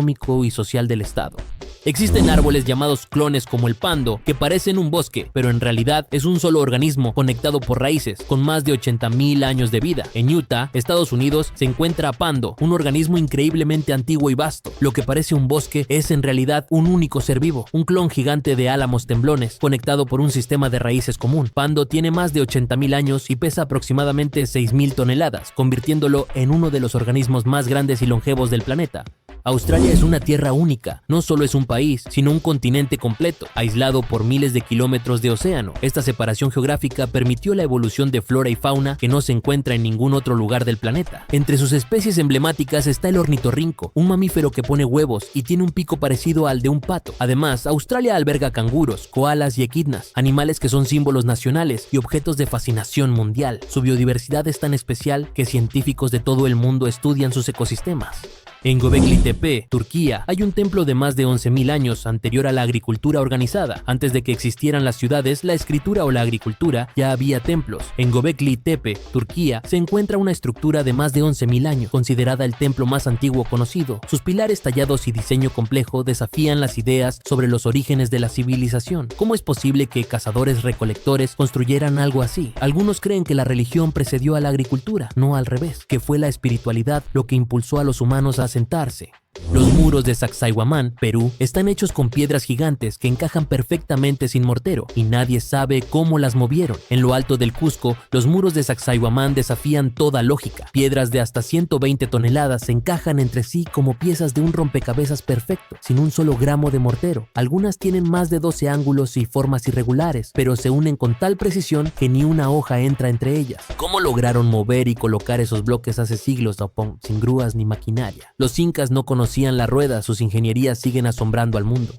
y social del estado. Existen árboles llamados clones como el pando, que parecen un bosque, pero en realidad es un solo organismo conectado por raíces, con más de 80,000 años de vida. En Utah, Estados Unidos, se encuentra Pando, un organismo increíblemente antiguo y vasto. Lo que parece un bosque es en realidad un único ser vivo, un clon gigante de álamos temblones, conectado por un sistema de raíces común. Pando tiene más de 80,000 años y pesa aproximadamente 6,000 toneladas, convirtiéndolo en uno de los organismos más grandes y longevos del planeta. Australia es una tierra única, no solo es un país, sino un continente completo, aislado por miles de kilómetros de océano. Esta separación geográfica permitió la evolución de flora y fauna que no se encuentra en ningún otro lugar del planeta. Entre sus especies emblemáticas está el ornitorrinco, un mamífero que pone huevos y tiene un pico parecido al de un pato. Además, Australia alberga canguros, koalas y equidnas, animales que son símbolos nacionales y objetos de fascinación mundial. Su biodiversidad es tan especial que científicos de todo el mundo estudian sus ecosistemas. En Göbekli Tepe, Turquía, hay un templo de más de 11,000 años anterior a la agricultura organizada. Antes de que existieran las ciudades, la escritura o la agricultura, ya había templos. En Göbekli Tepe, Turquía, se encuentra una estructura de más de 11,000 años, considerada el templo más antiguo conocido. Sus pilares tallados y diseño complejo desafían las ideas sobre los orígenes de la civilización. ¿Cómo es posible que cazadores-recolectores construyeran algo así? Algunos creen que la religión precedió a la agricultura, no al revés, que fue la espiritualidad lo que impulsó a los humanos a sentarse. Los muros de Sacsayhuamán, Perú, están hechos con piedras gigantes que encajan perfectamente sin mortero y nadie sabe cómo las movieron. En lo alto del Cusco, los muros de Sacsayhuamán desafían toda lógica. Piedras de hasta 120 toneladas se encajan entre sí como piezas de un rompecabezas perfecto, sin un solo gramo de mortero. Algunas tienen más de 12 ángulos y formas irregulares, pero se unen con tal precisión que ni una hoja entra entre ellas. ¿Cómo lograron mover y colocar esos bloques hace siglos, sin grúas ni maquinaria? Los incas no conocían la rueda, sus ingenierías siguen asombrando al mundo.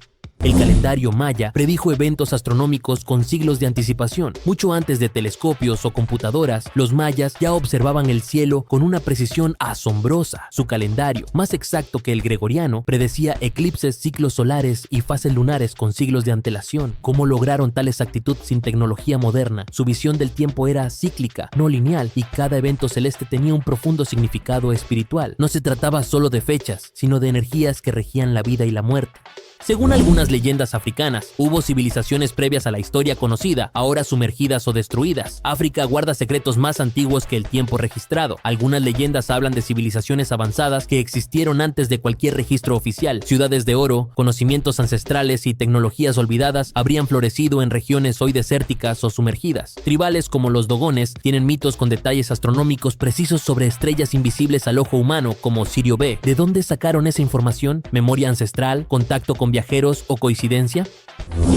El calendario maya predijo eventos astronómicos con siglos de anticipación. Mucho antes de telescopios o computadoras, los mayas ya observaban el cielo con una precisión asombrosa. Su calendario, más exacto que el gregoriano, predecía eclipses, ciclos solares y fases lunares con siglos de antelación. ¿Cómo lograron tal exactitud sin tecnología moderna? Su visión del tiempo era cíclica, no lineal, y cada evento celeste tenía un profundo significado espiritual. No se trataba solo de fechas, sino de energías que regían la vida y la muerte. Según algunas leyendas africanas, hubo civilizaciones previas a la historia conocida, ahora sumergidas o destruidas. África guarda secretos más antiguos que el tiempo registrado. Algunas leyendas hablan de civilizaciones avanzadas que existieron antes de cualquier registro oficial. Ciudades de oro, conocimientos ancestrales y tecnologías olvidadas habrían florecido en regiones hoy desérticas o sumergidas. Tribales como los dogones tienen mitos con detalles astronómicos precisos sobre estrellas invisibles al ojo humano como Sirio B. ¿De dónde sacaron esa información? ¿Memoria ancestral? ¿Contacto con viajeros o coincidencia?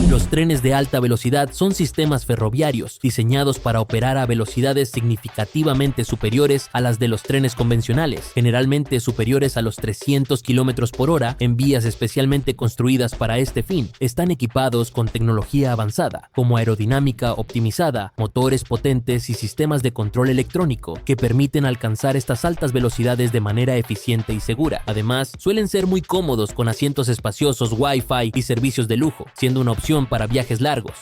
Los trenes de alta velocidad son sistemas ferroviarios diseñados para operar a velocidades significativamente superiores a las de los trenes convencionales, generalmente superiores a los 300 km por hora en vías especialmente construidas para este fin. Están equipados con tecnología avanzada, como aerodinámica optimizada, motores potentes y sistemas de control electrónico que permiten alcanzar estas altas velocidades de manera eficiente y segura. Además, suelen ser muy cómodos con asientos espaciosos, Wi-Fi y servicios de lujo, siendo una opción para viajes largos.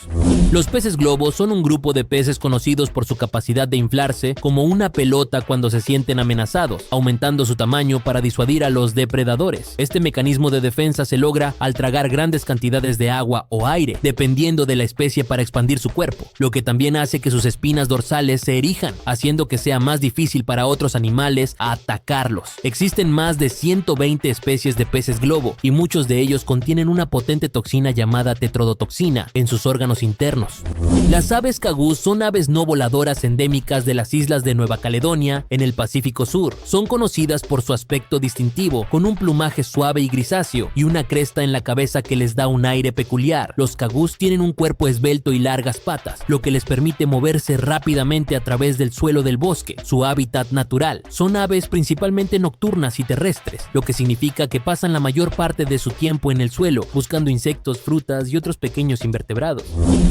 Los peces globo son un grupo de peces conocidos por su capacidad de inflarse como una pelota cuando se sienten amenazados, aumentando su tamaño para disuadir a los depredadores. Este mecanismo de defensa se logra al tragar grandes cantidades de agua o aire, dependiendo de la especie para expandir su cuerpo, lo que también hace que sus espinas dorsales se erijan, haciendo que sea más difícil para otros animales atacarlos. Existen más de 120 especies de peces globo y muchos de ellos contienen una potente toxina llamada tetrodotoxina en sus órganos internos. Las aves cagús son aves no voladoras endémicas de las islas de Nueva Caledonia en el Pacífico Sur. Son conocidas por su aspecto distintivo, con un plumaje suave y grisáceo y una cresta en la cabeza que les da un aire peculiar. Los cagús tienen un cuerpo esbelto y largas patas, lo que les permite moverse rápidamente a través del suelo del bosque, su hábitat natural. Son aves principalmente nocturnas y terrestres, lo que significa que pasan la mayor parte de su tiempo en el suelo, buscando insectos, frutas y otros pequeños invertebrados.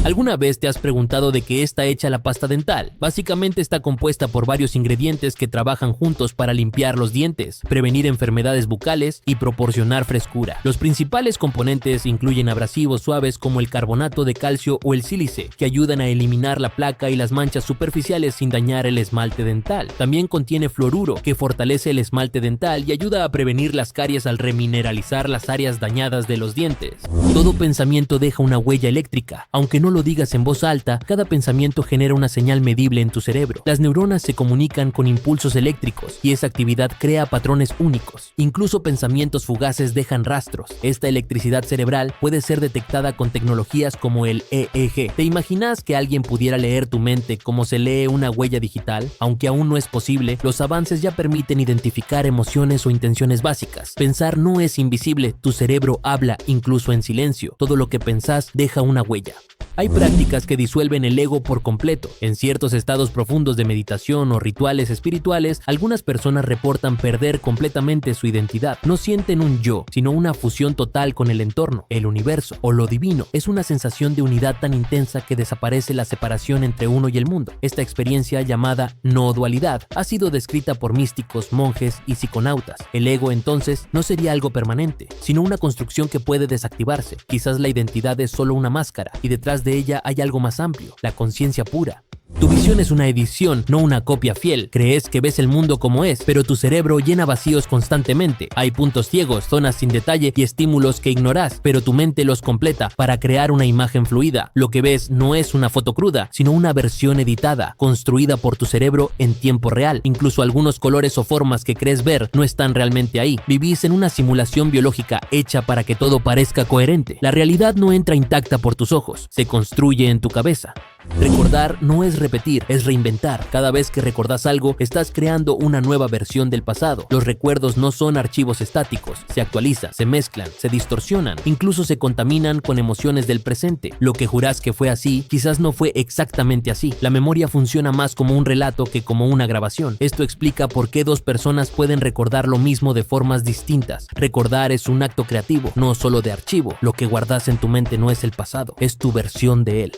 ¿Alguna vez te has preguntado de qué está hecha la pasta dental? Básicamente está compuesta por varios ingredientes que trabajan juntos para limpiar los dientes, prevenir enfermedades bucales y proporcionar frescura. Los principales componentes incluyen abrasivos suaves como el carbonato de calcio o el sílice, que ayudan a eliminar la placa y las manchas superficiales sin dañar el esmalte dental. También contiene fluoruro, que fortalece el esmalte dental y ayuda a prevenir las caries al remineralizar las áreas dañadas de los dientes. Todo pensamiento deja una huella eléctrica. Aunque no lo digas en voz alta, cada pensamiento genera una señal medible en tu cerebro. Las neuronas se comunican con impulsos eléctricos y esa actividad crea patrones únicos. Incluso pensamientos fugaces dejan rastros. Esta electricidad cerebral puede ser detectada con tecnologías como el EEG. ¿Te imaginas que alguien pudiera leer tu mente como se lee una huella digital? Aunque aún no es posible, los avances ya permiten identificar emociones o intenciones básicas. Pensar no es invisible, tu cerebro habla incluso en silencio. Todo lo que pensás deja una huella. Hay prácticas que disuelven el ego por completo. En ciertos estados profundos de meditación o rituales espirituales, algunas personas reportan perder completamente su identidad. No sienten un yo, sino una fusión total con el entorno, el universo o lo divino. Es una sensación de unidad tan intensa que desaparece la separación entre uno y el mundo. Esta experiencia, llamada no dualidad, ha sido descrita por místicos, monjes y psiconautas. El ego, entonces, no sería algo permanente, sino una construcción que puede desactivarse. Quizás la identidad es solo una máscara y detrás de ella hay algo más amplio, la conciencia pura. Tu visión es una edición, no una copia fiel. Crees que ves el mundo como es, pero tu cerebro llena vacíos constantemente. Hay puntos ciegos, zonas sin detalle y estímulos que ignorás, pero tu mente los completa para crear una imagen fluida. Lo que ves no es una foto cruda, sino una versión editada, construida por tu cerebro en tiempo real. Incluso algunos colores o formas que crees ver no están realmente ahí. Vivís en una simulación biológica hecha para que todo parezca coherente. La realidad no entra intacta por tus ojos, se construye en tu cabeza. Recordar no es repetir, es reinventar. Cada vez que recordás algo, estás creando una nueva versión del pasado. Los recuerdos no son archivos estáticos, se actualizan, se mezclan, se distorsionan, incluso se contaminan con emociones del presente. Lo que jurás que fue así, quizás no fue exactamente así. La memoria funciona más como un relato que como una grabación. Esto explica por qué dos personas pueden recordar lo mismo de formas distintas. Recordar es un acto creativo, no solo de archivo. Lo que guardas en tu mente no es el pasado, es tu versión de él.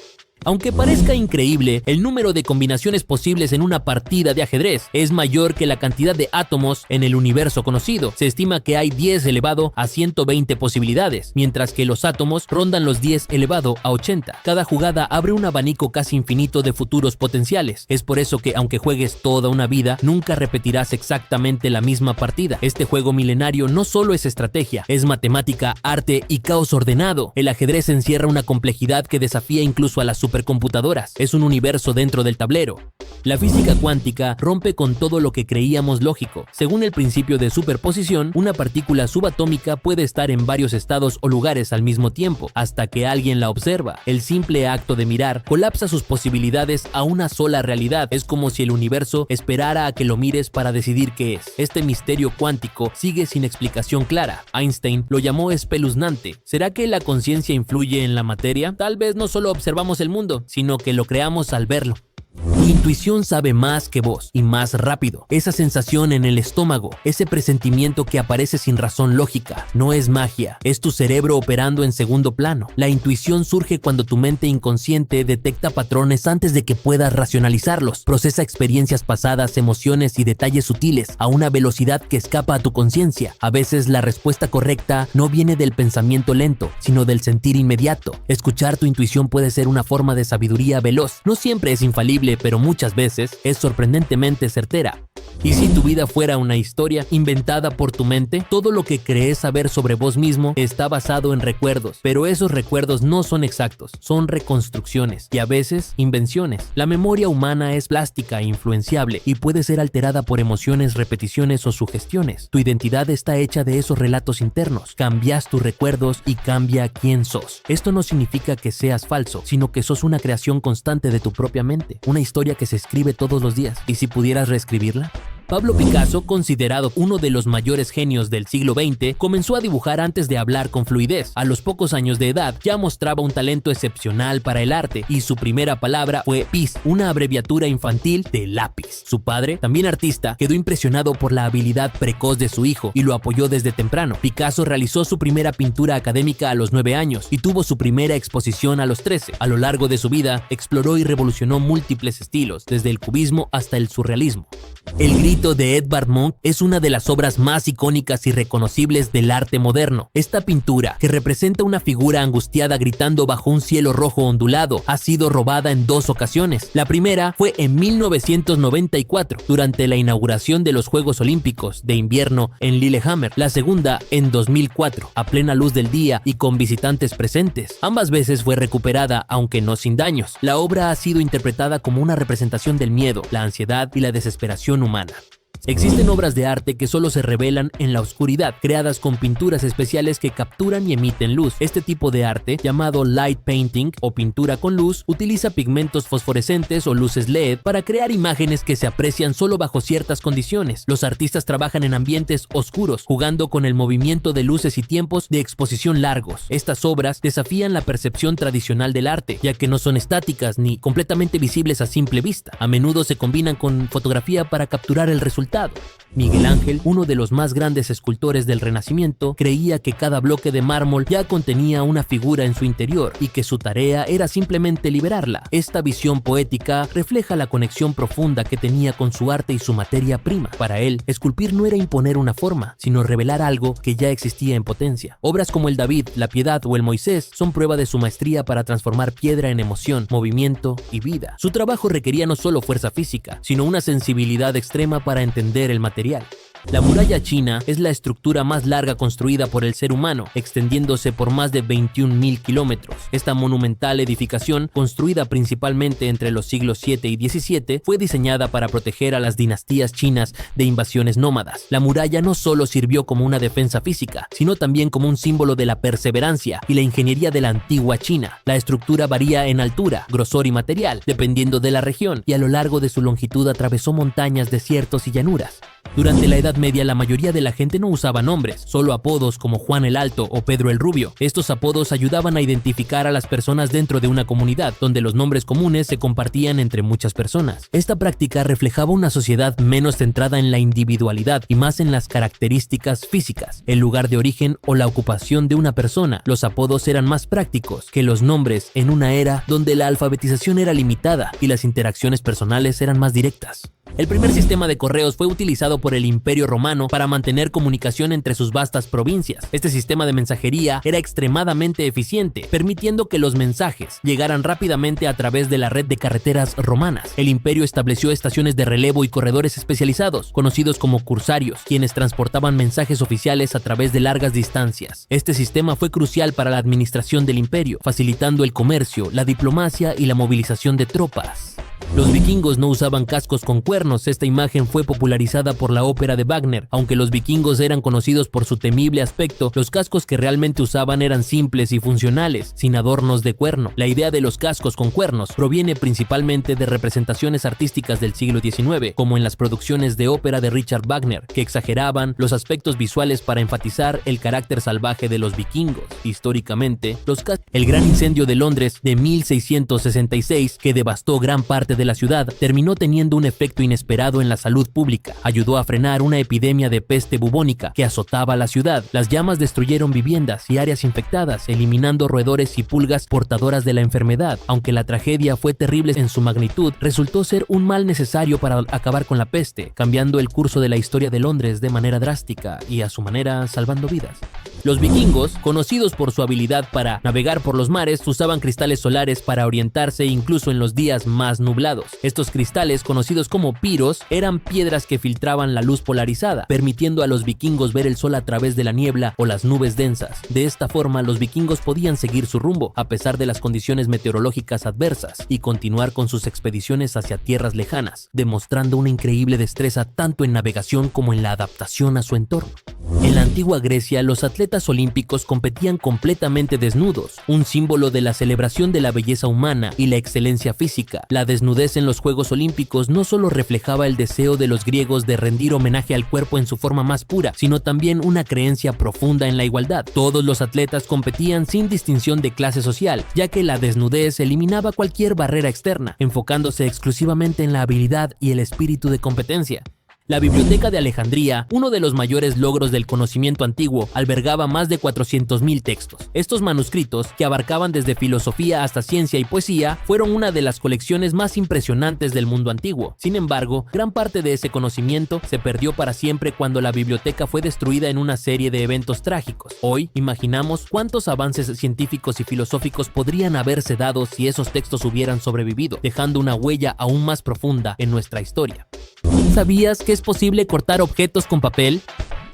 Aunque parezca increíble, el número de combinaciones posibles en una partida de ajedrez es mayor que la cantidad de átomos en el universo conocido. Se estima que hay 10 elevado a 120 posibilidades, mientras que los átomos rondan los 10 elevado a 80. Cada jugada abre un abanico casi infinito de futuros potenciales. Es por eso que, aunque juegues toda una vida, nunca repetirás exactamente la misma partida. Este juego milenario no solo es estrategia, es matemática, arte y caos ordenado. El ajedrez encierra una complejidad que desafía incluso a la supercomputadoras, es un universo dentro del tablero. La física cuántica rompe con todo lo que creíamos lógico. Según el principio de superposición, una partícula subatómica puede estar en varios estados o lugares al mismo tiempo, hasta que alguien la observa. El simple acto de mirar colapsa sus posibilidades a una sola realidad. Es como si el universo esperara a que lo mires para decidir qué es. Este misterio cuántico sigue sin explicación clara. Einstein lo llamó espeluznante. ¿Será que la conciencia influye en la materia? Tal vez no solo observamos el mundo, sino que lo creamos al verlo. Tu intuición sabe más que vos y más rápido. Esa sensación en el estómago, ese presentimiento que aparece sin razón lógica, no es magia, es tu cerebro operando en segundo plano. La intuición surge cuando tu mente inconsciente detecta patrones antes de que puedas racionalizarlos. Procesa experiencias pasadas, emociones y detalles sutiles a una velocidad que escapa a tu conciencia. A veces la respuesta correcta no viene del pensamiento lento, sino del sentir inmediato. Escuchar tu intuición puede ser una forma de sabiduría veloz. No siempre es infalible, pero muchas veces es sorprendentemente certera. ¿Y si tu vida fuera una historia inventada por tu mente? Todo lo que crees saber sobre vos mismo está basado en recuerdos, pero esos recuerdos no son exactos, son reconstrucciones y a veces invenciones. La memoria humana es plástica e influenciable y puede ser alterada por emociones, repeticiones o sugestiones. Tu identidad está hecha de esos relatos internos. Cambias tus recuerdos y cambia quién sos. Esto no significa que seas falso, sino que sos una creación constante de tu propia mente, una historia que se escribe todos los días. ¿Y si pudieras reescribirla? Pablo Picasso, considerado uno de los mayores genios del siglo XX, comenzó a dibujar antes de hablar con fluidez. A los pocos años de edad ya mostraba un talento excepcional para el arte y su primera palabra fue PIS, una abreviatura infantil de lápiz. Su padre, también artista, quedó impresionado por la habilidad precoz de su hijo y lo apoyó desde temprano. Picasso realizó su primera pintura académica a los 9 años y tuvo su primera exposición a los 13. A lo largo de su vida, exploró y revolucionó múltiples estilos, desde el cubismo hasta el surrealismo. El grito de Edvard Munch es una de las obras más icónicas y reconocibles del arte moderno. Esta pintura, que representa una figura angustiada gritando bajo un cielo rojo ondulado, ha sido robada en 2 ocasiones. La primera fue en 1994, durante la inauguración de los Juegos Olímpicos de Invierno en Lillehammer. La segunda en 2004, a plena luz del día y con visitantes presentes. Ambas veces fue recuperada, aunque no sin daños. La obra ha sido interpretada como una representación del miedo, la ansiedad y la desesperación humana. Existen obras de arte que solo se revelan en la oscuridad, creadas con pinturas especiales que capturan y emiten luz. Este tipo de arte, llamado light painting o pintura con luz, utiliza pigmentos fosforescentes o luces LED para crear imágenes que se aprecian solo bajo ciertas condiciones. Los artistas trabajan en ambientes oscuros, jugando con el movimiento de luces y tiempos de exposición largos. Estas obras desafían la percepción tradicional del arte, ya que no son estáticas ni completamente visibles a simple vista. A menudo se combinan con fotografía para capturar el resultado. Miguel Ángel, uno de los más grandes escultores del Renacimiento, creía que cada bloque de mármol ya contenía una figura en su interior y que su tarea era simplemente liberarla. Esta visión poética refleja la conexión profunda que tenía con su arte y su materia prima. Para él, esculpir no era imponer una forma, sino revelar algo que ya existía en potencia. Obras como el David, la Piedad o el Moisés son prueba de su maestría para transformar piedra en emoción, movimiento y vida. Su trabajo requería no solo fuerza física, sino una sensibilidad extrema para entender el material. La muralla china es la estructura más larga construida por el ser humano, extendiéndose por más de 21.000 kilómetros. Esta monumental edificación, construida principalmente entre los siglos 7 y 17, fue diseñada para proteger a las dinastías chinas de invasiones nómadas. La muralla no solo sirvió como una defensa física, sino también como un símbolo de la perseverancia y la ingeniería de la antigua China. La estructura varía en altura, grosor y material, dependiendo de la región, y a lo largo de su longitud atravesó montañas, desiertos y llanuras. Durante la Edad Media, la mayoría de la gente no usaba nombres, solo apodos como Juan el Alto o Pedro el Rubio. Estos apodos ayudaban a identificar a las personas dentro de una comunidad, donde los nombres comunes se compartían entre muchas personas. Esta práctica reflejaba una sociedad menos centrada en la individualidad y más en las características físicas, el lugar de origen o la ocupación de una persona. Los apodos eran más prácticos que los nombres en una era donde la alfabetización era limitada y las interacciones personales eran más directas. El primer sistema de correos fue utilizado por el Imperio Romano para mantener comunicación entre sus vastas provincias. Este sistema de mensajería era extremadamente eficiente, permitiendo que los mensajes llegaran rápidamente a través de la red de carreteras romanas. El imperio estableció estaciones de relevo y corredores especializados, conocidos como cursarios, quienes transportaban mensajes oficiales a través de largas distancias. Este sistema fue crucial para la administración del imperio, facilitando el comercio, la diplomacia y la movilización de tropas. Los vikingos no usaban cascos con cuernos. Esta imagen fue popularizada por la ópera de Wagner. Aunque los vikingos eran conocidos por su temible aspecto, los cascos que realmente usaban eran simples y funcionales, sin adornos de cuerno. La idea de los cascos con cuernos proviene principalmente de representaciones artísticas del siglo XIX, como en las producciones de ópera de Richard Wagner, que exageraban los aspectos visuales para enfatizar el carácter salvaje de los vikingos. Históricamente, el gran incendio de Londres de 1666, que devastó gran parte de la ciudad, terminó teniendo un efecto inesperado en la salud pública. Ayudó a frenar una epidemia de peste bubónica que azotaba la ciudad. Las llamas destruyeron viviendas y áreas infectadas, eliminando roedores y pulgas portadoras de la enfermedad. Aunque la tragedia fue terrible en su magnitud, resultó ser un mal necesario para acabar con la peste, cambiando el curso de la historia de Londres de manera drástica y a su manera salvando vidas. Los vikingos, conocidos por su habilidad para navegar por los mares, usaban cristales solares para orientarse incluso en los días más nublados. Estos cristales, conocidos como piros, eran piedras que filtraban la luz polarizada, permitiendo a los vikingos ver el sol a través de la niebla o las nubes densas. De esta forma, los vikingos podían seguir su rumbo, a pesar de las condiciones meteorológicas adversas, y continuar con sus expediciones hacia tierras lejanas, demostrando una increíble destreza tanto en navegación como en la adaptación a su entorno. En la antigua Grecia, los atletas olímpicos competían completamente desnudos, un símbolo de la celebración de la belleza humana y la excelencia física. La desnudez en los Juegos Olímpicos no solo reflejaba el deseo de los griegos de rendir homenaje al cuerpo en su forma más pura, sino también una creencia profunda en la igualdad. Todos los atletas competían sin distinción de clase social, ya que la desnudez eliminaba cualquier barrera externa, enfocándose exclusivamente en la habilidad y el espíritu de competencia. La Biblioteca de Alejandría, uno de los mayores logros del conocimiento antiguo, albergaba más de 400.000 textos. Estos manuscritos, que abarcaban desde filosofía hasta ciencia y poesía, fueron una de las colecciones más impresionantes del mundo antiguo. Sin embargo, gran parte de ese conocimiento se perdió para siempre cuando la biblioteca fue destruida en una serie de eventos trágicos. Hoy, imaginamos cuántos avances científicos y filosóficos podrían haberse dado si esos textos hubieran sobrevivido, dejando una huella aún más profunda en nuestra historia. ¿Sabías que es posible cortar objetos con papel?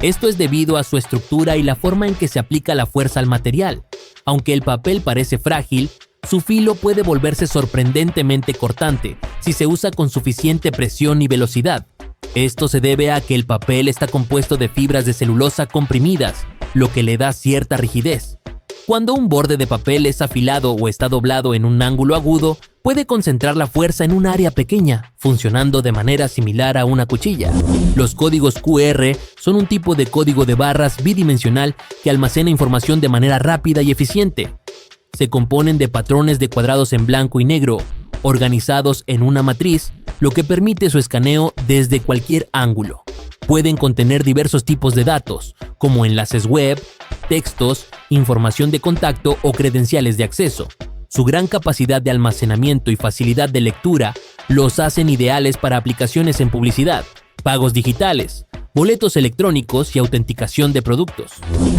Esto es debido a su estructura y la forma en que se aplica la fuerza al material. Aunque el papel parece frágil, su filo puede volverse sorprendentemente cortante si se usa con suficiente presión y velocidad. Esto se debe a que el papel está compuesto de fibras de celulosa comprimidas, lo que le da cierta rigidez. Cuando un borde de papel es afilado o está doblado en un ángulo agudo, puede concentrar la fuerza en un área pequeña, funcionando de manera similar a una cuchilla. Los códigos QR son un tipo de código de barras bidimensional que almacena información de manera rápida y eficiente. Se componen de patrones de cuadrados en blanco y negro, organizados en una matriz, lo que permite su escaneo desde cualquier ángulo. Pueden contener diversos tipos de datos, como enlaces web, textos, información de contacto o credenciales de acceso. Su gran capacidad de almacenamiento y facilidad de lectura los hacen ideales para aplicaciones en publicidad, pagos digitales, boletos electrónicos y autenticación de productos.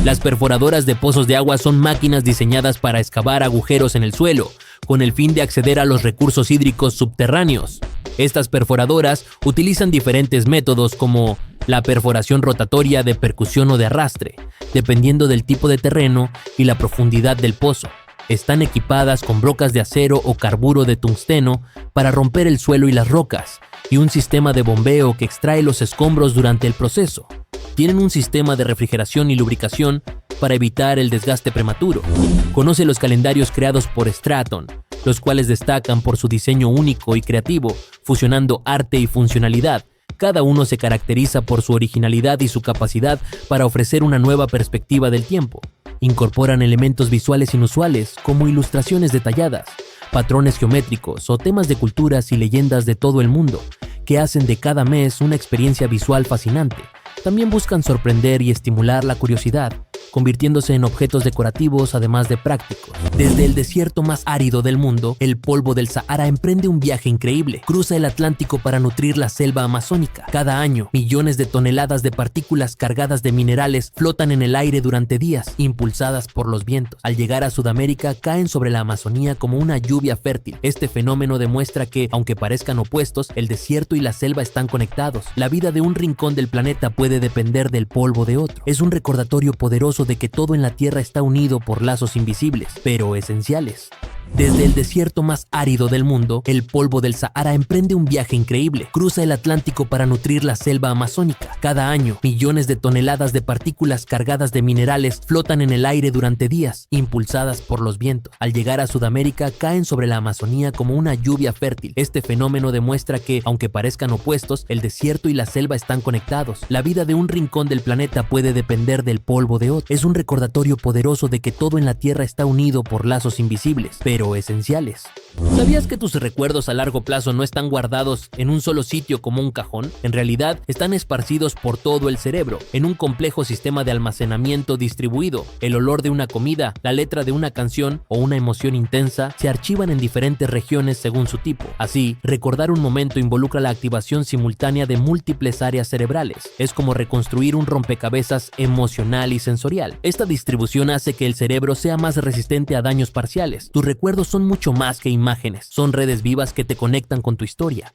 Las perforadoras de pozos de agua son máquinas diseñadas para excavar agujeros en el suelo, con el fin de acceder a los recursos hídricos subterráneos. Estas perforadoras utilizan diferentes métodos como la perforación rotatoria, de percusión o de arrastre, dependiendo del tipo de terreno y la profundidad del pozo. Están equipadas con brocas de acero o carburo de tungsteno para romper el suelo y las rocas, y un sistema de bombeo que extrae los escombros durante el proceso. Tienen un sistema de refrigeración y lubricación para evitar el desgaste prematuro. Conoce los calendarios creados por Straton, los cuales destacan por su diseño único y creativo, fusionando arte y funcionalidad. Cada uno se caracteriza por su originalidad y su capacidad para ofrecer una nueva perspectiva del tiempo. Incorporan elementos visuales inusuales como ilustraciones detalladas, patrones geométricos o temas de culturas y leyendas de todo el mundo, que hacen de cada mes una experiencia visual fascinante. También buscan sorprender y estimular la curiosidad, convirtiéndose en objetos decorativos además de prácticos. Desde el desierto más árido del mundo, el polvo del Sahara emprende un viaje increíble. Cruza el Atlántico para nutrir la selva amazónica. Cada año, millones de toneladas de partículas cargadas de minerales flotan en el aire durante días, impulsadas por los vientos. Al llegar a Sudamérica, caen sobre la Amazonía como una lluvia fértil. Este fenómeno demuestra que, aunque parezcan opuestos, el desierto y la selva están conectados. La vida de un rincón del planeta puede depender del polvo de otro. Es un recordatorio poderoso de que todo en la Tierra está unido por lazos invisibles, pero esenciales. Desde el desierto más árido del mundo, el polvo del Sahara emprende un viaje increíble. Cruza el Atlántico para nutrir la selva amazónica. Cada año, millones de toneladas de partículas cargadas de minerales flotan en el aire durante días, impulsadas por los vientos. Al llegar a Sudamérica, caen sobre la Amazonía como una lluvia fértil. Este fenómeno demuestra que, aunque parezcan opuestos, el desierto y la selva están conectados. La vida de un rincón del planeta puede depender del polvo de otro. Es un recordatorio poderoso de que todo en la Tierra está unido por lazos invisibles, pero esenciales. ¿Sabías que tus recuerdos a largo plazo no están guardados en un solo sitio como un cajón? En realidad, están esparcidos por todo el cerebro, en un complejo sistema de almacenamiento distribuido. El olor de una comida, la letra de una canción o una emoción intensa se archivan en diferentes regiones según su tipo. Así, recordar un momento involucra la activación simultánea de múltiples áreas cerebrales. Es como reconstruir un rompecabezas emocional y sensorial. Esta distribución hace que el cerebro sea más resistente a daños parciales. Tus recuerdos son mucho más que imágenes, son redes vivas que te conectan con tu historia.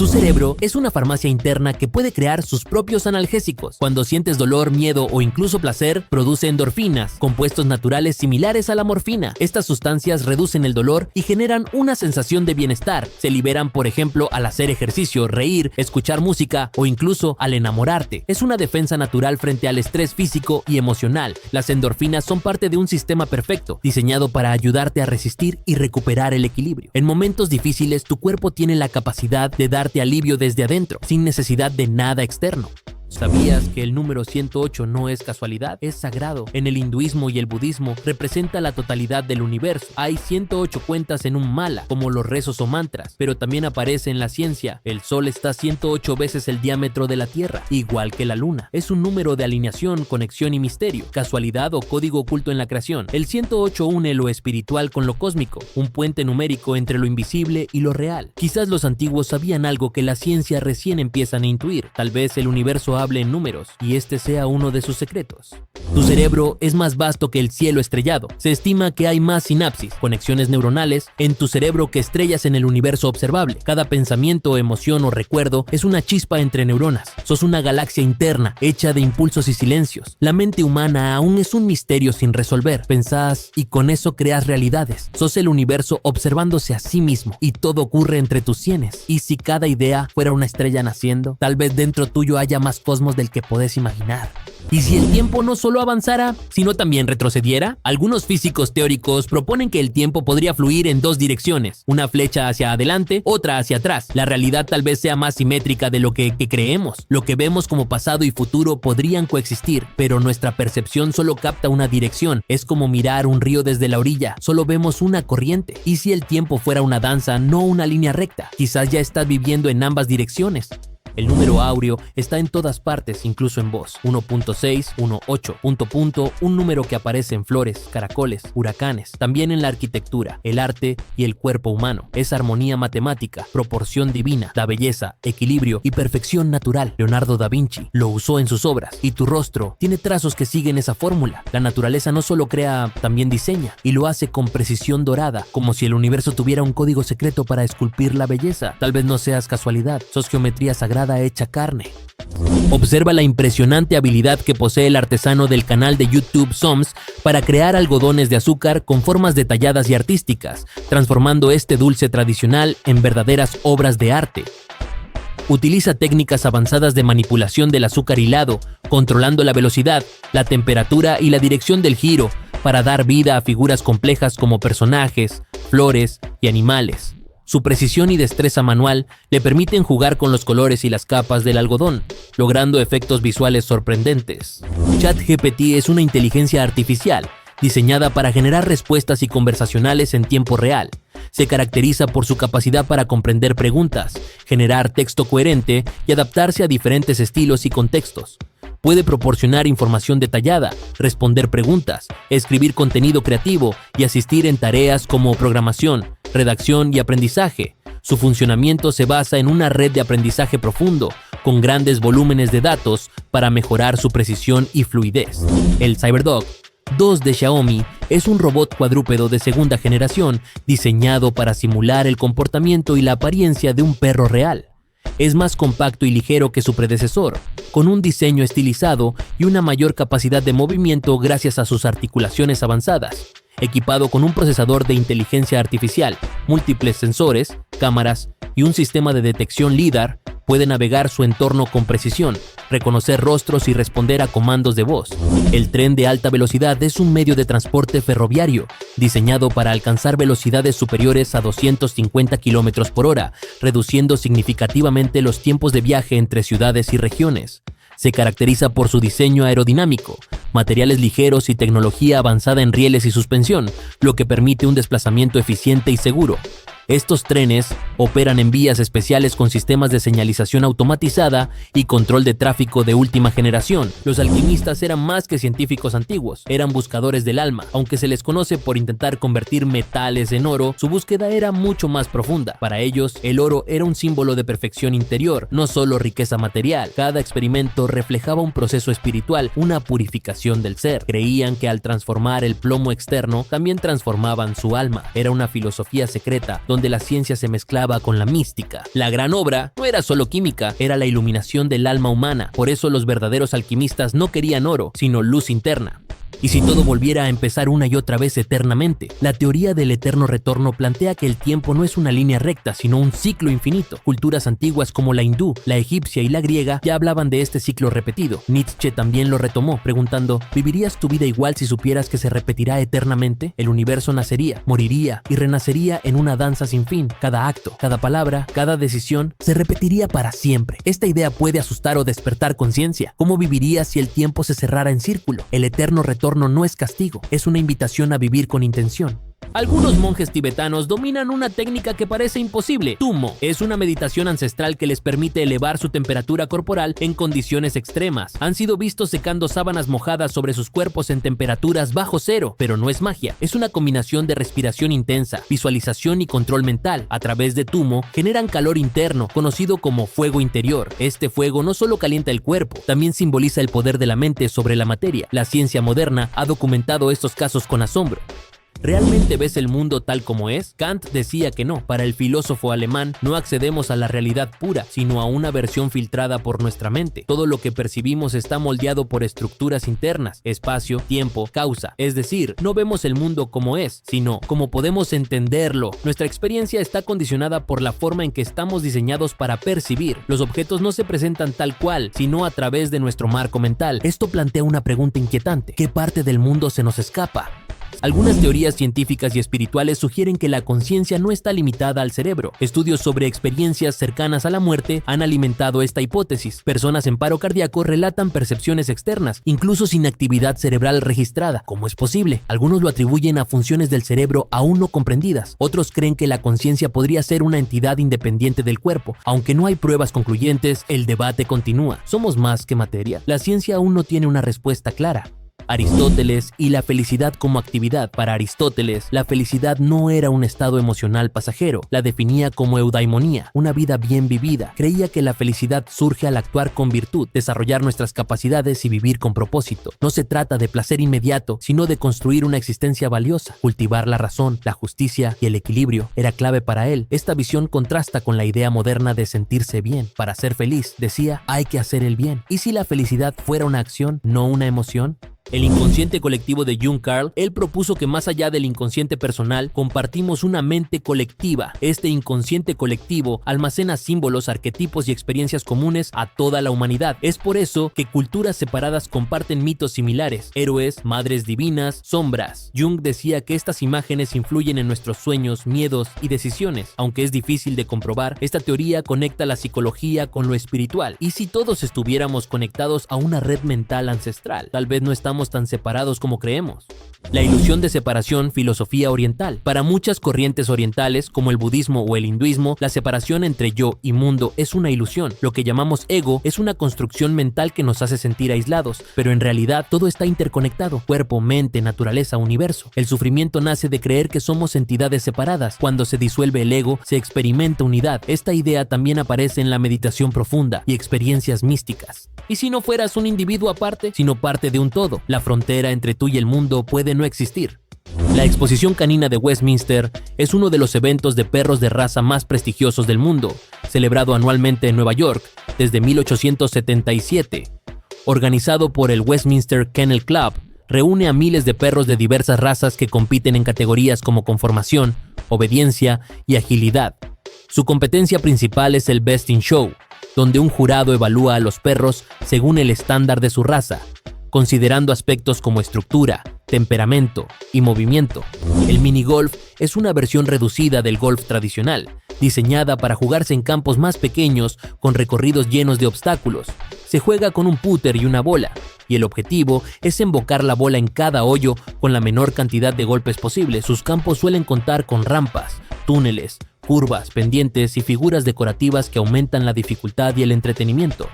Tu cerebro es una farmacia interna que puede crear sus propios analgésicos. Cuando sientes dolor, miedo o incluso placer, produce endorfinas, compuestos naturales similares a la morfina. Estas sustancias reducen el dolor y generan una sensación de bienestar. Se liberan, por ejemplo, al hacer ejercicio, reír, escuchar música o incluso al enamorarte. Es una defensa natural frente al estrés físico y emocional. Las endorfinas son parte de un sistema perfecto, diseñado para ayudarte a resistir y recuperar el equilibrio. En momentos difíciles, tu cuerpo tiene la capacidad de darte alivio desde adentro, sin necesidad de nada externo. ¿Sabías que el número 108 no es casualidad? Es sagrado. En el hinduismo y el budismo representa la totalidad del universo. Hay 108 cuentas en un mala, como los rezos o mantras, pero también aparece en la ciencia. El sol está 108 veces el diámetro de la Tierra, igual que la luna. Es un número de alineación, conexión y misterio, casualidad o código oculto en la creación. El 108 une lo espiritual con lo cósmico, un puente numérico entre lo invisible y lo real. Quizás los antiguos sabían algo que la ciencia recién empiezan a intuir. Tal vez el universo hable en números y este sea uno de sus secretos. Tu cerebro es más vasto que el cielo estrellado. Se estima que hay más sinapsis, conexiones neuronales, en tu cerebro que estrellas en el universo observable. Cada pensamiento, emoción o recuerdo es una chispa entre neuronas. Sos una galaxia interna, hecha de impulsos y silencios. La mente humana aún es un misterio sin resolver. Pensás y con eso creas realidades. Sos el universo observándose a sí mismo y todo ocurre entre tus sienes. ¿Y si cada idea fuera una estrella naciendo? Tal vez dentro tuyo haya más cosmos del que podés imaginar. ¿Y si el tiempo no solo avanzara, sino también retrocediera? Algunos físicos teóricos proponen que el tiempo podría fluir en dos direcciones, una flecha hacia adelante, otra hacia atrás. La realidad tal vez sea más simétrica de lo que creemos. Lo que vemos como pasado y futuro podrían coexistir, pero nuestra percepción solo capta una dirección. Es como mirar un río desde la orilla, solo vemos una corriente. ¿Y si el tiempo fuera una danza, no una línea recta? Quizás ya estás viviendo en ambas direcciones. El número áureo está en todas partes, incluso en vos. 1.6, 1.8, un número que aparece en flores, caracoles, huracanes, también en la arquitectura, el arte y el cuerpo humano. Es armonía matemática, proporción divina, da belleza, equilibrio y perfección natural. Leonardo da Vinci lo usó en sus obras y tu rostro tiene trazos que siguen esa fórmula. La naturaleza no solo crea, también diseña y lo hace con precisión dorada, como si el universo tuviera un código secreto para esculpir la belleza. Tal vez no seas casualidad, sos geometría sagrada hecha carne. Observa la impresionante habilidad que posee el artesano del canal de YouTube Soms para crear algodones de azúcar con formas detalladas y artísticas, transformando este dulce tradicional en verdaderas obras de arte. Utiliza técnicas avanzadas de manipulación del azúcar hilado, controlando la velocidad, la temperatura y la dirección del giro para dar vida a figuras complejas como personajes, flores y animales. Su precisión y destreza manual le permiten jugar con los colores y las capas del algodón, logrando efectos visuales sorprendentes. ChatGPT es una inteligencia artificial diseñada para generar respuestas y conversacionales en tiempo real. Se caracteriza por su capacidad para comprender preguntas, generar texto coherente y adaptarse a diferentes estilos y contextos. Puede proporcionar información detallada, responder preguntas, escribir contenido creativo y asistir en tareas como programación, redacción y aprendizaje. Su funcionamiento se basa en una red de aprendizaje profundo, con grandes volúmenes de datos para mejorar su precisión y fluidez. El CyberDog 2 de Xiaomi es un robot cuadrúpedo de segunda generación diseñado para simular el comportamiento y la apariencia de un perro real. Es más compacto y ligero que su predecesor, con un diseño estilizado y una mayor capacidad de movimiento gracias a sus articulaciones avanzadas. Equipado con un procesador de inteligencia artificial, múltiples sensores, cámaras y un sistema de detección LiDAR, puede navegar su entorno con precisión, reconocer rostros y responder a comandos de voz. El tren de alta velocidad es un medio de transporte ferroviario diseñado para alcanzar velocidades superiores a 250 km por hora, reduciendo significativamente los tiempos de viaje entre ciudades y regiones. Se caracteriza por su diseño aerodinámico, materiales ligeros y tecnología avanzada en rieles y suspensión, lo que permite un desplazamiento eficiente y seguro. Estos trenes operan en vías especiales con sistemas de señalización automatizada y control de tráfico de última generación. Los alquimistas eran más que científicos antiguos, eran buscadores del alma. Aunque se les conoce por intentar convertir metales en oro, su búsqueda era mucho más profunda. Para ellos, el oro era un símbolo de perfección interior, no solo riqueza material. Cada experimento reflejaba un proceso espiritual, una purificación del ser. Creían que al transformar el plomo externo, también transformaban su alma. Era una filosofía secreta, donde la ciencia se mezclaba con la mística. La gran obra no era solo química, era la iluminación del alma humana. Por eso los verdaderos alquimistas no querían oro, sino luz interna. ¿Y si todo volviera a empezar una y otra vez eternamente? La teoría del eterno retorno plantea que el tiempo no es una línea recta, sino un ciclo infinito. Culturas antiguas como la hindú, la egipcia y la griega ya hablaban de este ciclo repetido. Nietzsche también lo retomó, preguntando: ¿vivirías tu vida igual si supieras que se repetirá eternamente? El universo nacería, moriría y renacería en una danza sin fin. Cada acto, cada palabra, cada decisión se repetiría para siempre. Esta idea puede asustar o despertar conciencia. ¿Cómo vivirías si el tiempo se cerrara en círculo? El eterno retorno no es castigo, es una invitación a vivir con intención. Algunos monjes tibetanos dominan una técnica que parece imposible. Tumo es una meditación ancestral que les permite elevar su temperatura corporal en condiciones extremas. Han sido vistos secando sábanas mojadas sobre sus cuerpos en temperaturas bajo cero, pero no es magia. Es una combinación de respiración intensa, visualización y control mental. A través de Tumo generan calor interno, conocido como fuego interior. Este fuego no solo calienta el cuerpo, también simboliza el poder de la mente sobre la materia. La ciencia moderna ha documentado estos casos con asombro. ¿Realmente ves el mundo tal como es? Kant decía que no. Para el filósofo alemán, no accedemos a la realidad pura, sino a una versión filtrada por nuestra mente. Todo lo que percibimos está moldeado por estructuras internas, espacio, tiempo, causa. Es decir, no vemos el mundo como es, sino como podemos entenderlo. Nuestra experiencia está condicionada por la forma en que estamos diseñados para percibir. Los objetos no se presentan tal cual, sino a través de nuestro marco mental. Esto plantea una pregunta inquietante. ¿Qué parte del mundo se nos escapa? Algunas teorías científicas y espirituales sugieren que la conciencia no está limitada al cerebro. Estudios sobre experiencias cercanas a la muerte han alimentado esta hipótesis. Personas en paro cardíaco relatan percepciones externas, incluso sin actividad cerebral registrada. ¿Cómo es posible? Algunos lo atribuyen a funciones del cerebro aún no comprendidas. Otros creen que la conciencia podría ser una entidad independiente del cuerpo. Aunque no hay pruebas concluyentes, el debate continúa. ¿Somos más que materia? La ciencia aún no tiene una respuesta clara. Aristóteles y la felicidad como actividad. Para Aristóteles, la felicidad no era un estado emocional pasajero, la definía como eudaimonía, una vida bien vivida. Creía que la felicidad surge al actuar con virtud, desarrollar nuestras capacidades y vivir con propósito. No se trata de placer inmediato, sino de construir una existencia valiosa. Cultivar la razón, la justicia y el equilibrio era clave para él. Esta visión contrasta con la idea moderna de sentirse bien. Para ser feliz, decía, hay que hacer el bien. ¿Y si la felicidad fuera una acción, no una emoción? El inconsciente colectivo de Jung Carl, él propuso que más allá del inconsciente personal, compartimos una mente colectiva. Este inconsciente colectivo almacena símbolos, arquetipos y experiencias comunes a toda la humanidad. Es por eso que culturas separadas comparten mitos similares, héroes, madres divinas, sombras. Jung decía que estas imágenes influyen en nuestros sueños, miedos y decisiones. Aunque es difícil de comprobar, esta teoría conecta la psicología con lo espiritual. ¿Y si todos estuviéramos conectados a una red mental ancestral? Tal vez no estamos estamos tan separados como creemos. La ilusión de separación, filosofía oriental. Para muchas corrientes orientales, como el budismo o el hinduismo, la separación entre yo y mundo es una ilusión. Lo que llamamos ego es una construcción mental que nos hace sentir aislados, pero en realidad todo está interconectado: cuerpo, mente, naturaleza, universo. El sufrimiento nace de creer que somos entidades separadas. Cuando se disuelve el ego, se experimenta unidad. Esta idea también aparece en la meditación profunda y experiencias místicas. ¿Y si no fueras un individuo aparte, sino parte de un todo? La frontera entre tú y el mundo puede no existir. La exposición canina de Westminster es uno de los eventos de perros de raza más prestigiosos del mundo, celebrado anualmente en Nueva York desde 1877. Organizado por el Westminster Kennel Club, reúne a miles de perros de diversas razas que compiten en categorías como conformación, obediencia y agilidad. Su competencia principal es el Best in Show, donde un jurado evalúa a los perros según el estándar de su raza, considerando aspectos como estructura, temperamento y movimiento. El minigolf es una versión reducida del golf tradicional, diseñada para jugarse en campos más pequeños con recorridos llenos de obstáculos. Se juega con un putter y una bola, y el objetivo es embocar la bola en cada hoyo con la menor cantidad de golpes posible. Sus campos suelen contar con rampas, túneles, curvas, pendientes y figuras decorativas que aumentan la dificultad y el entretenimiento.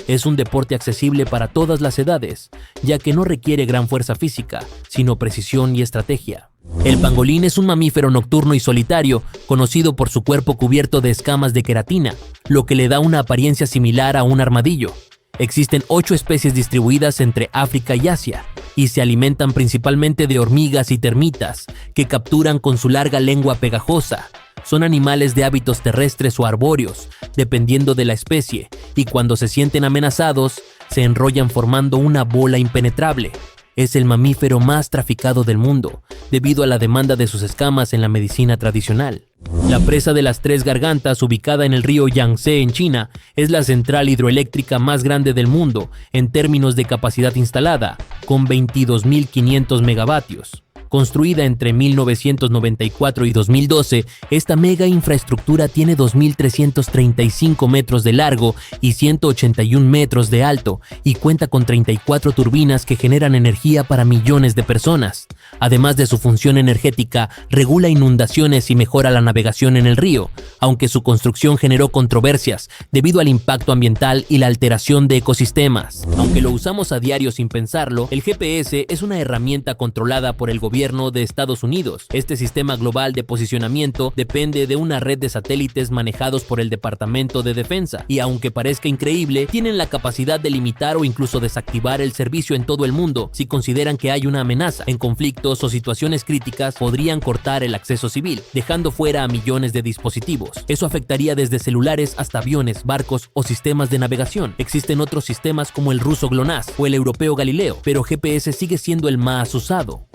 Es un deporte accesible para todas las edades, ya que no requiere gran fuerza física, sino precisión y estrategia. El pangolín es un mamífero nocturno y solitario, conocido por su cuerpo cubierto de escamas de queratina, lo que le da una apariencia similar a un armadillo. Existen 8 especies distribuidas entre África y Asia, y se alimentan principalmente de hormigas y termitas, que capturan con su larga lengua pegajosa. Son animales de hábitos terrestres o arbóreos, dependiendo de la especie, y cuando se sienten amenazados, se enrollan formando una bola impenetrable. Es el mamífero más traficado del mundo, debido a la demanda de sus escamas en la medicina tradicional. La presa de las Tres Gargantas, ubicada en el río Yangtze en China, es la central hidroeléctrica más grande del mundo en términos de capacidad instalada, con 22.500 megavatios. Construida entre 1994 y 2012, esta mega infraestructura tiene 2.335 metros de largo y 181 metros de alto, y cuenta con 34 turbinas que generan energía para millones de personas. Además de su función energética, regula inundaciones y mejora la navegación en el río, aunque su construcción generó controversias debido al impacto ambiental y la alteración de ecosistemas. Aunque lo usamos a diario sin pensarlo, el GPS es una herramienta controlada por el gobierno de Estados Unidos. Este sistema global de posicionamiento depende de una red de satélites manejados por el Departamento de Defensa, y aunque parezca increíble, tienen la capacidad de limitar o incluso desactivar el servicio en todo el mundo si consideran que hay una amenaza. En conflictos o situaciones críticas podrían cortar el acceso civil, dejando fuera a millones de dispositivos. Eso afectaría desde celulares hasta aviones, barcos o sistemas de navegación. Existen otros sistemas como el ruso GLONASS o el europeo Galileo, pero GPS sigue siendo el más usado.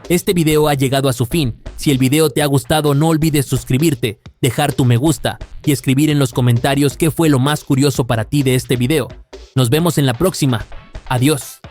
Este video ha llegado a su fin. Si el video te ha gustado, no olvides suscribirte, dejar tu me gusta y escribir en los comentarios qué fue lo más curioso para ti de este video. Nos vemos en la próxima. Adiós.